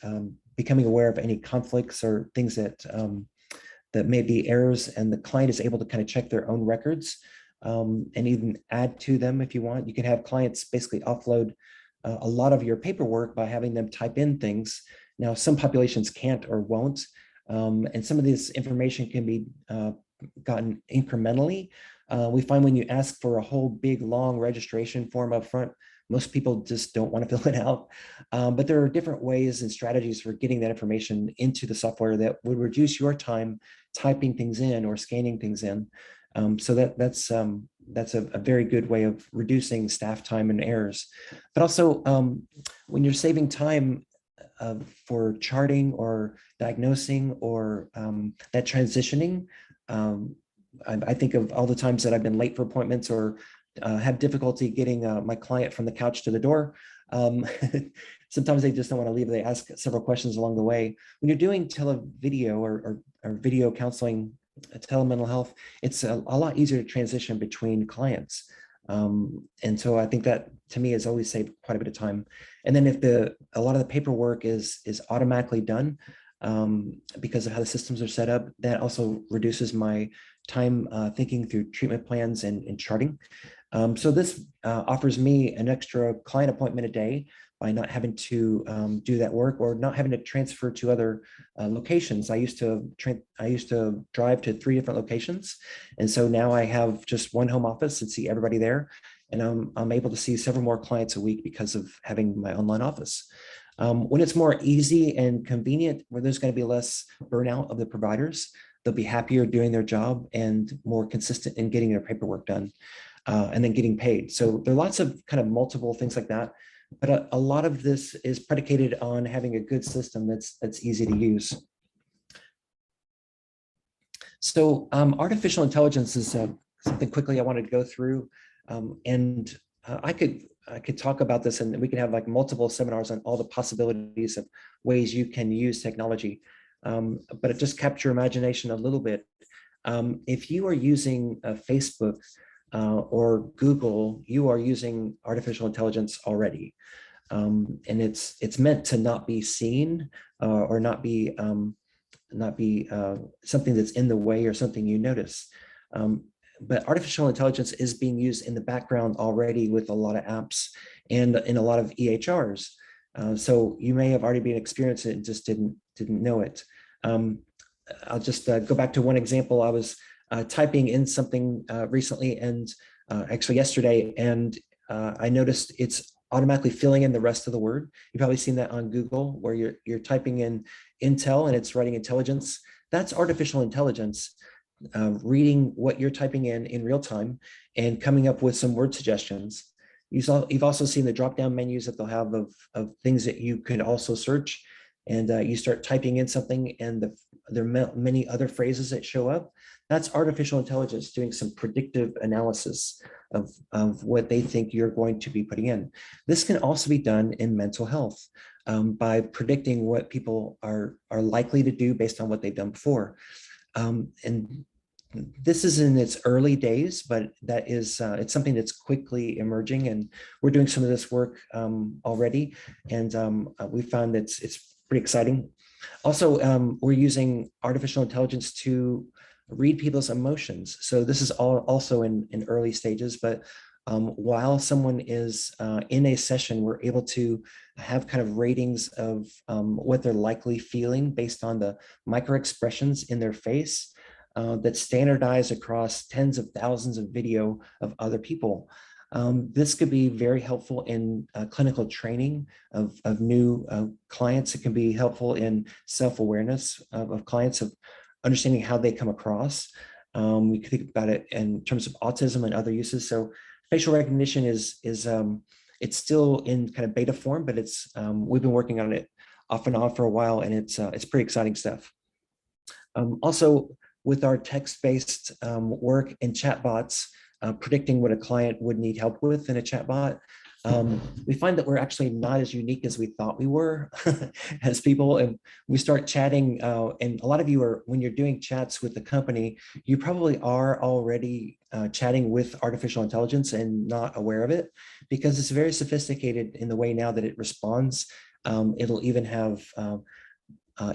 becoming aware of any conflicts or things that may be errors, and the client is able to kind of check their own records and even add to them if you want. You can have clients basically offload a lot of your paperwork by having them type in things. Now, some populations can't or won't, and some of this information can be gotten incrementally. We find when you ask for a whole big, long registration form up front, most people just don't want to fill it out. But there are different ways and strategies for getting that information into the software that would reduce your time typing things in or scanning things in. So that's a very good way of reducing staff time and errors. But also, when you're saving time for charting or diagnosing or that transitioning, I think of all the times that I've been late for appointments or have difficulty getting my client from the couch to the door. Sometimes they just don't want to leave. They ask several questions along the way. When you're doing televideo or video counseling, telemental health, it's a lot easier to transition between clients. And so I think that to me has always saved quite a bit of time. And then if a lot of the paperwork is automatically done because of how the systems are set up, that also reduces my time thinking through treatment plans and charting. So this offers me an extra client appointment a day by not having to do that work or not having to transfer to other locations. I used to drive to 3 different locations, and so now I have just one home office and see everybody there, and I'm able to see several more clients a week because of having my online office. When it's more easy and convenient, where there's going to be less burnout of the providers, they'll be happier doing their job and more consistent in getting their paperwork done and then getting paid. So there are lots of kind of multiple things like that. But a lot of this is predicated on having a good system that's easy to use. So artificial intelligence is something quickly I wanted to go through, and I could talk about this, and we can have like multiple seminars on all the possibilities of ways you can use technology. But it just capture your imagination a little bit. If you are using Facebook or Google, you are using artificial intelligence already. And it's meant to not be seen or not be something that's in the way or something you notice. But artificial intelligence is being used in the background already with a lot of apps and in a lot of EHRs. So you may have already been experiencing it and just didn't know it. I'll just go back to one example. I was typing in something recently, and actually yesterday, and I noticed it's automatically filling in the rest of the word. You've probably seen that on Google, where you're typing in Intel and it's writing intelligence. That's artificial intelligence reading what you're typing in real time and coming up with some word suggestions. You've also seen the drop-down menus that they'll have of things that you could also search, and you start typing in something, and there are many other phrases that show up. That's artificial intelligence doing some predictive analysis of what they think you're going to be putting in. This can also be done in mental health by predicting what people are likely to do based on what they've done before. And this is in its early days, but that is it's something that's quickly emerging, and we're doing some of this work already, and we found that it's pretty exciting. Also, we're using artificial intelligence to read people's emotions. So this is all also in early stages, but while someone is in a session, we're able to have kind of ratings of what they're likely feeling based on the micro expressions in their face that's standardized across tens of thousands of video of other people. This could be very helpful in clinical training of new clients. It can be helpful in self-awareness of clients, of understanding how they come across. We could think about it in terms of autism and other uses. So facial recognition is it's still in kind of beta form, but it's we've been working on it off and on for a while, and it's pretty exciting stuff. Also, with our text-based work in chatbots, predicting what a client would need help with in a chatbot, we find that we're actually not as unique as we thought we were as people. And we start chatting, and a lot of you are, when you're doing chats with the company, you probably are already chatting with artificial intelligence and not aware of it, because it's very sophisticated in the way now that it responds. It'll even have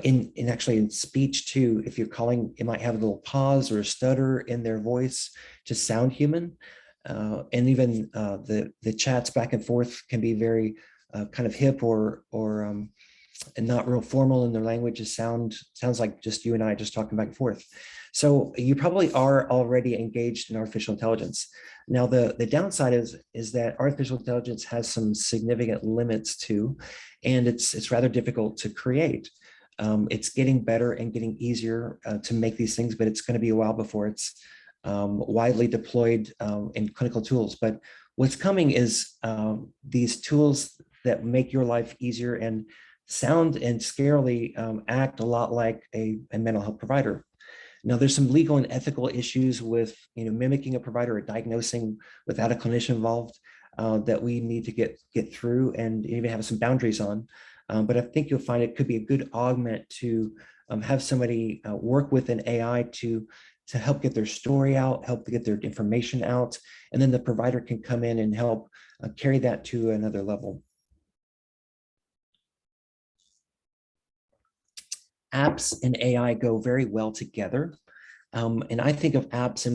in actually in speech too, if you're calling, it might have a little pause or a stutter in their voice to sound human. And even the chats back and forth can be very kind of hip or and not real formal in their language. It sounds like just you and I just talking back and forth. So you probably are already engaged in artificial intelligence. Now, the downside is that artificial intelligence has some significant limits too, and it's rather difficult to create. It's getting better and getting easier to make these things, but it's going to be a while before it's widely deployed in clinical tools. But what's coming is these tools that make your life easier and sound and scarily act a lot like a mental health provider. Now, there's some legal and ethical issues with mimicking a provider or diagnosing without a clinician involved that we need to get through and even have some boundaries on. But I think you'll find it could be a good augment to have somebody work with an AI to help get their story out, help to get their information out, and then the provider can come in and help carry that to another level. Apps and AI go very well together. And I think of apps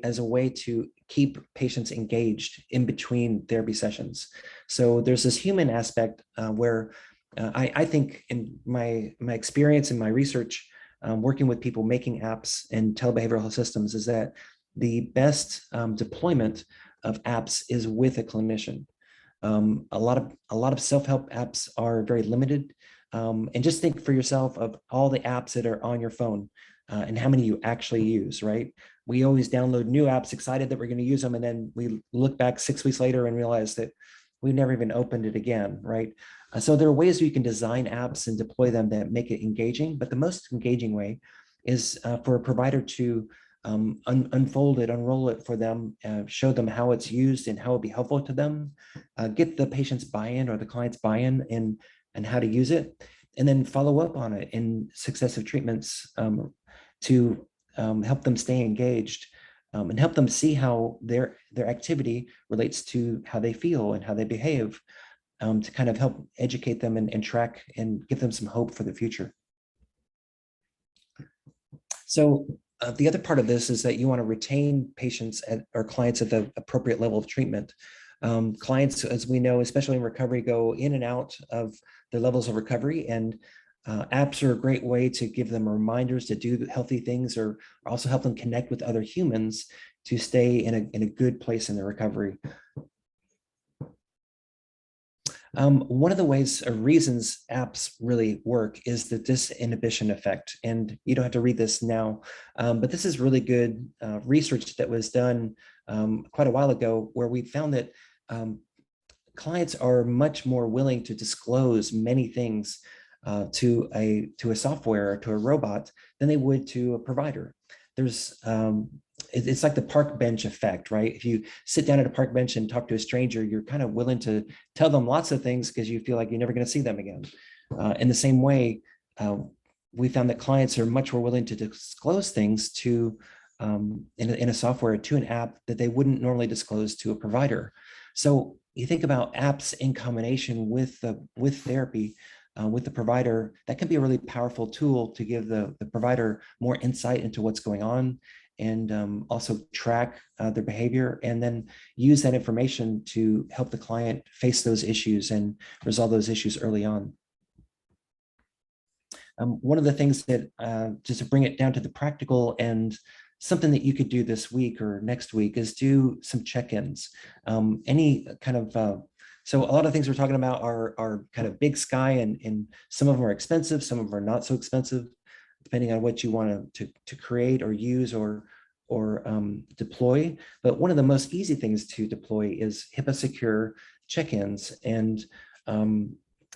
as a way to keep patients engaged in between therapy sessions. So there's this human aspect where I think in my experience and my research working with people making apps and telebehavioral health systems is that the best deployment of apps is with a clinician. A lot of self-help apps are very limited. And just think for yourself of all the apps that are on your phone and how many you actually use, right? We always download new apps excited that we're going to use them. And then we look back 6 weeks later and realize that we never even opened it again, right? So there are ways you can design apps and deploy them that make it engaging, but the most engaging way is for a provider to unfold it, unroll it for them, show them how it's used and how it'll be helpful to them, get the patient's buy-in or the client's buy-in and how to use it, and then follow up on it in successive treatments to help them stay engaged and help them see how their activity relates to how they feel and how they behave, to kind of help educate them and track and give them some hope for the future. So the other part of this is that you want to retain patients or clients at the appropriate level of treatment. Clients, as we know, especially in recovery, go in and out of their levels of recovery, and apps are a great way to give them reminders to do healthy things, or also help them connect with other humans to stay in a good place in their recovery. One of the ways or reasons apps really work is the disinhibition effect. And you don't have to read this now, but this is really good research that was done quite a while ago, where we found that clients are much more willing to disclose many things to a software or to a robot than they would to a provider. There's it's like the park bench effect, right? If you sit down at a park bench and talk to a stranger, you're kind of willing to tell them lots of things because you feel like you're never going to see them again. In the same way, we found that clients are much more willing to disclose things to in a software to an app that they wouldn't normally disclose to a provider. So you think about apps in combination with therapy, with the provider, that can be a really powerful tool to give the provider more insight into what's going on, and also track their behavior, and then use that information to help the client face those issues and resolve those issues early on. One of the things that, just to bring it down to the practical, and something that you could do this week or next week, is do some check-ins. Any kind of, so a lot of things we're talking about are kind of big sky, and some of them are expensive, some of them are not so expensive, depending on what you want to create or use or deploy. But one of the most easy things to deploy is HIPAA secure check-ins, and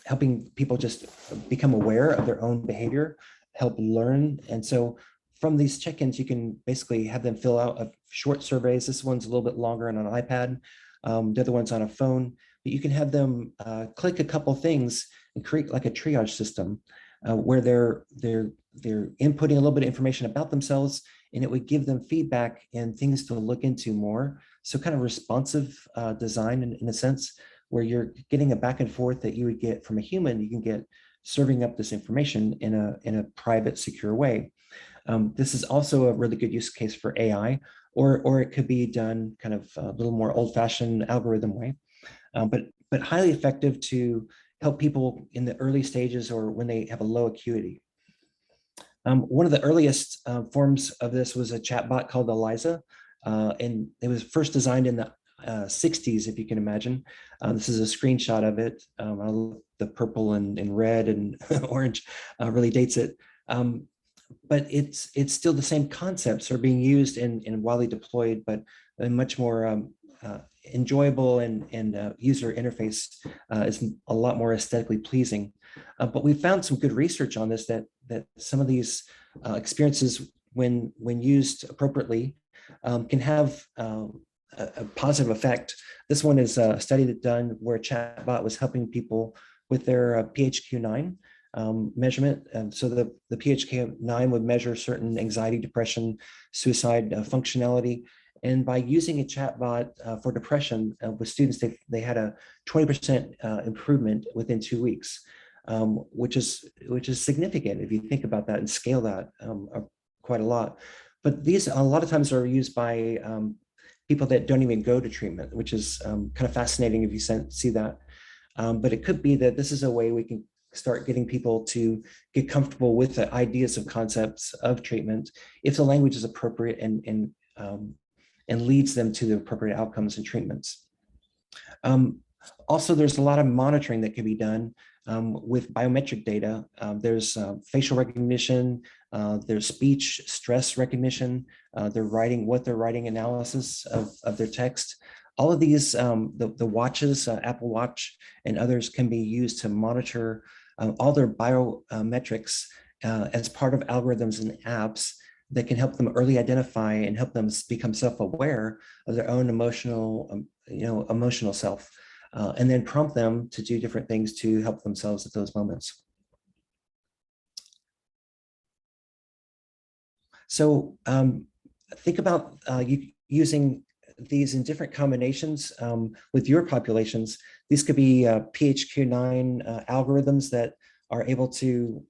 helping people just become aware of their own behavior, help learn. And so from these check-ins, you can basically have them fill out a short surveys. This one's a little bit longer on an iPad. The other one's on a phone, but you can have them click a couple things and create like a triage system where they're inputting a little bit of information about themselves, and it would give them feedback and things to look into more. So kind of responsive design in a sense, where you're getting a back and forth that you would get from a human, you can get serving up this information in a private, secure way. This is also a really good use case for AI, or it could be done kind of a little more old-fashioned algorithm way, but highly effective to help people in the early stages or when they have a low acuity. One of the earliest forms of this was a chatbot called Eliza, and it was first designed in the 60s, if you can imagine. This is a screenshot of it. The purple and red and orange really dates it. But it's still the same concepts are being used and widely deployed, but a much more enjoyable and user interface is a lot more aesthetically pleasing. But we found some good research on this, that some of these experiences, when used appropriately, can have a positive effect. This one is a study that done where a chatbot was helping people with their PHQ-9 measurement. So the PHQ-9 would measure certain anxiety, depression, suicide functionality. And by using a chatbot for depression with students, they had a 20% improvement within 2 weeks, which is significant if you think about that and scale that quite a lot. But these a lot of times are used by people that don't even go to treatment, which is kind of fascinating if you see that. But it could be that this is a way we can start getting people to get comfortable with the ideas of concepts of treatment if the language is appropriate and leads them to the appropriate outcomes and treatments. Also, there's a lot of monitoring that can be done with biometric data. There's facial recognition, there's speech stress recognition, what they're writing analysis of their text. All of these, the watches, Apple Watch and others, can be used to monitor all their biometrics as part of algorithms and apps that can help them early identify and help them become self-aware of their own emotional self, and then prompt them to do different things to help themselves at those moments. So think about using these in different combinations with your populations. These could be PHQ-9 algorithms that are able to,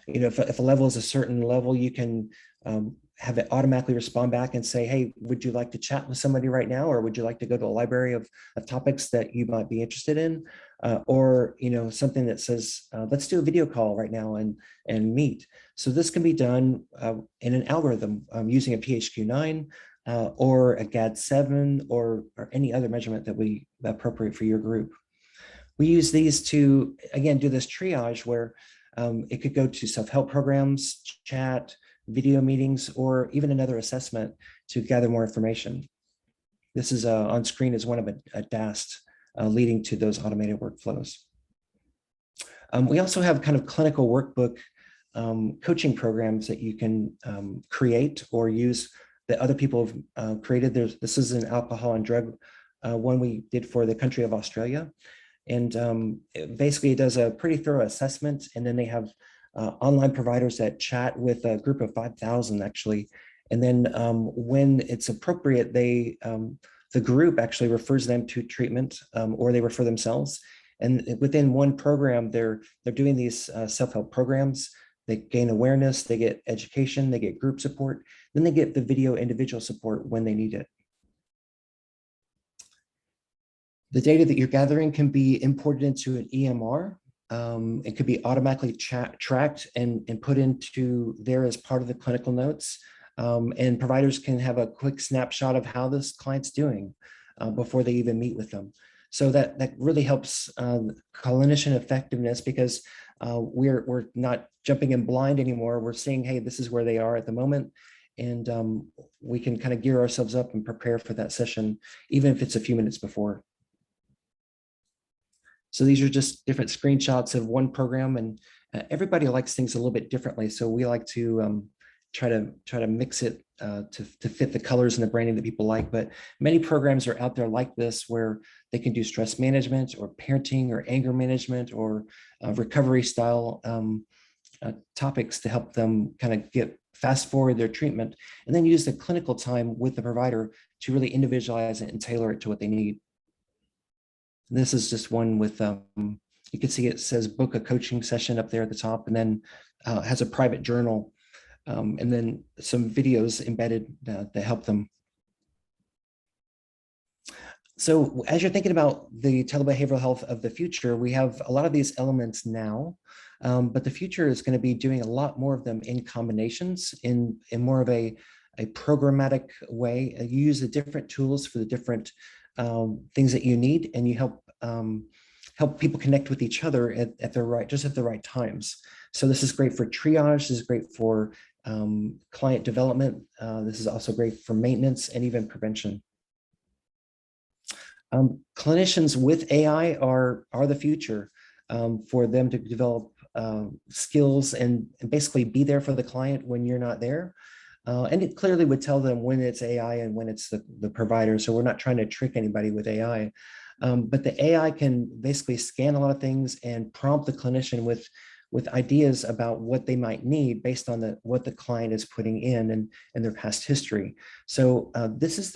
if a level is a certain level, you can have it automatically respond back and say, hey, would you like to chat with somebody right now? Or would you like to go to a library of topics that you might be interested in? Or something that says, let's do a video call right now and meet. So this can be done in an algorithm using a PHQ-9 or a GAD-7 or any other measurement that we appropriate for your group. We use these to, again, do this triage where it could go to self-help programs, chat, video meetings, or even another assessment to gather more information. This is on screen as one of a DAST leading to those automated workflows. We also have kind of clinical workbook coaching programs that you can create or use that other people have created. This is an alcohol and drug one we did for the country of Australia. And basically it does a pretty thorough assessment, and then they have online providers that chat with a group of 5,000 actually. And then when it's appropriate, the group actually refers them to treatment, or they refer themselves. And within one program, they're doing these self-help programs. They gain awareness, they get education, they get group support, then they get the video individual support when they need it. The data that you're gathering can be imported into an EMR. It could be automatically tracked and put into there as part of the clinical notes. And providers can have a quick snapshot of how this client's doing before they even meet with them. So that really helps clinician effectiveness, because we're not jumping in blind anymore. We're seeing, hey, this is where they are at the moment. And we can kind of gear ourselves up and prepare for that session, even if it's a few minutes before. So these are just different screenshots of one program, and everybody likes things a little bit differently. So we like to try to mix it to fit the colors and the branding that people like. But many programs are out there like this, where they can do stress management or parenting or anger management or recovery style topics to help them kind of get fast forward their treatment, and then use the clinical time with the provider to really individualize it and tailor it to what they need. This is just one with, you can see it says book a coaching session up there at the top, and then has a private journal, and then some videos embedded that help them. So as you're thinking about the telebehavioral health of the future, we have a lot of these elements now, but the future is going to be doing a lot more of them in combinations, in more of a programmatic way. You use the different tools for the different things that you need, and you help people connect with each other at the right times. So this is great for triage. This is great for client development. This is also great for maintenance and even prevention. Clinicians with AI are the future, for them to develop skills and basically be there for the client when you're not there. And it clearly would tell them when it's AI and when it's the provider. So we're not trying to trick anybody with AI. But the AI can basically scan a lot of things and prompt the clinician with ideas about what they might need based on what the client is putting in and their past history. So this is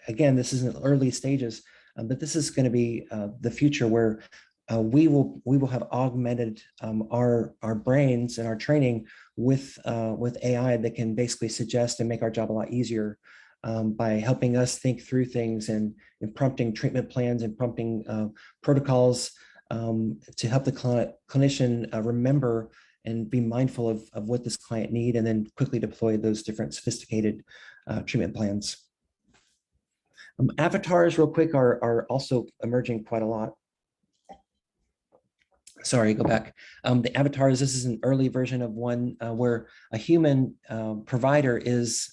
again, this is in the early stages, but this is going to be the future, where we will have augmented our brains and our training with AI that can basically suggest and make our job a lot easier, by helping us think through things and prompting treatment plans and prompting protocols, to help the clinician remember and be mindful of what this client need, and then quickly deploy those different sophisticated treatment plans. Avatars, real quick, are also emerging quite a lot. Sorry, go back. The avatars, this is an early version of one where a human provider is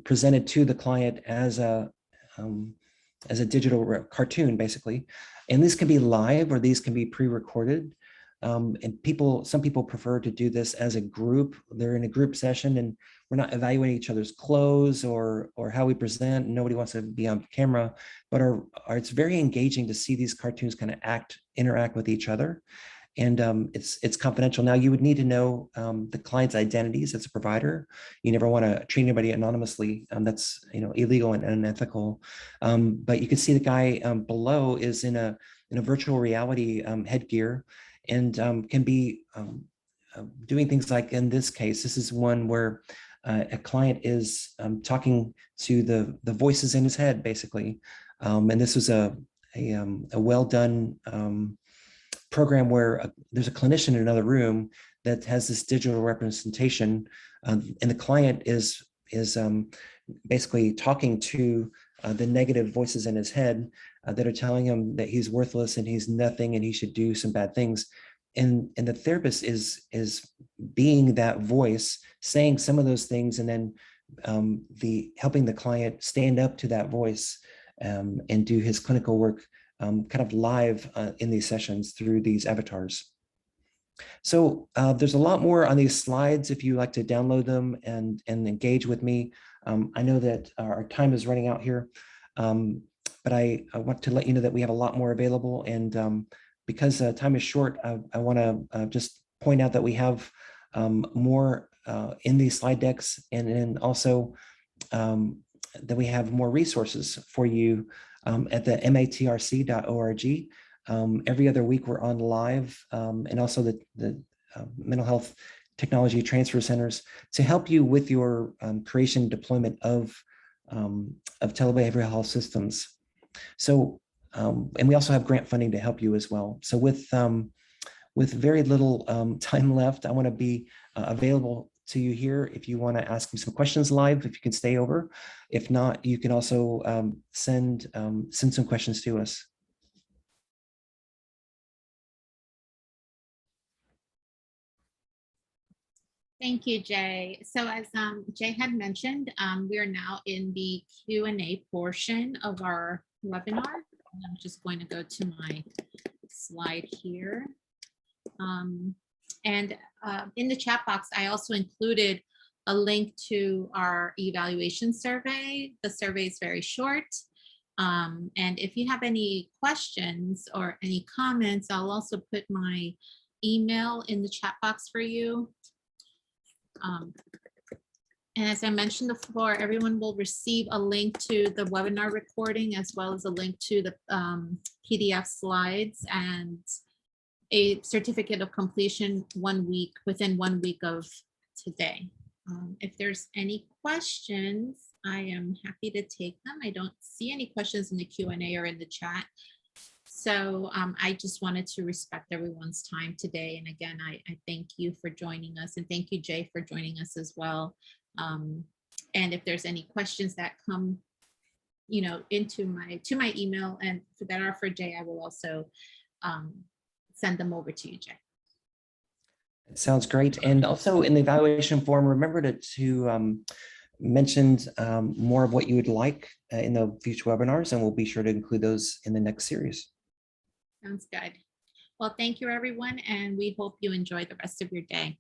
presented to the client as a digital cartoon, basically. And this can be live, or these can be pre-recorded. And some people prefer to do this as a group. They're in a group session, and we're not evaluating each other's clothes or how we present. Nobody wants to be on camera, but it's very engaging to see these cartoons kind of interact with each other. And it's confidential. Now, you would need to know the client's identities as a provider. You never want to treat anybody anonymously. That's illegal and unethical. But you can see the guy below is in a virtual reality headgear, and can be doing things like, in this case, this is one where a client is talking to the voices in his head, basically. And this was a well done program where there's a clinician in another room that has this digital representation, and the client is basically talking to the negative voices in his head that are telling him that he's worthless and he's nothing and he should do some bad things. And the therapist is being that voice, saying some of those things, and then helping the client stand up to that voice and do his clinical work kind of live in these sessions through these avatars. So there's a lot more on these slides if you like to download them and engage with me. I know that our time is running out here, but I want to let you know that we have a lot more available, and because time is short, I want to just point out that we have more in these slide decks, and then also that we have more resources for you at the matrc.org. Every other week we're on live, and also the mental health technology transfer centers to help you with your creation and deployment of telebehavioral health systems. So, and we also have grant funding to help you as well. So with very little time left, I want to be available to you here if you want to ask me some questions live, if you can stay over. If not, you can also send some questions to us. Thank you, Jay. So as Jay had mentioned, we are now in the Q&A portion of our webinar. I'm just going to go to my slide here. And in the chat box, I also included a link to our evaluation survey. The survey is very short. And if you have any questions or any comments, I'll also put my email in the chat box for you. And as I mentioned before, everyone will receive a link to the webinar recording, as well as a link to the PDF slides and a certificate of completion within 1 week of today. If there's any questions, I am happy to take them. I don't see any questions in the Q&A or in the chat. So I just wanted to respect everyone's time today. And again, I thank you for joining us, and thank you, Jay, for joining us as well. And if there's any questions that come, into my email and that are for Jay, I will also send them over to you, Jay. It sounds great. And also in the evaluation form, remember to mention more of what you would like in the future webinars, and we'll be sure to include those in the next series. Sounds good. Well, thank you, everyone, and we hope you enjoy the rest of your day.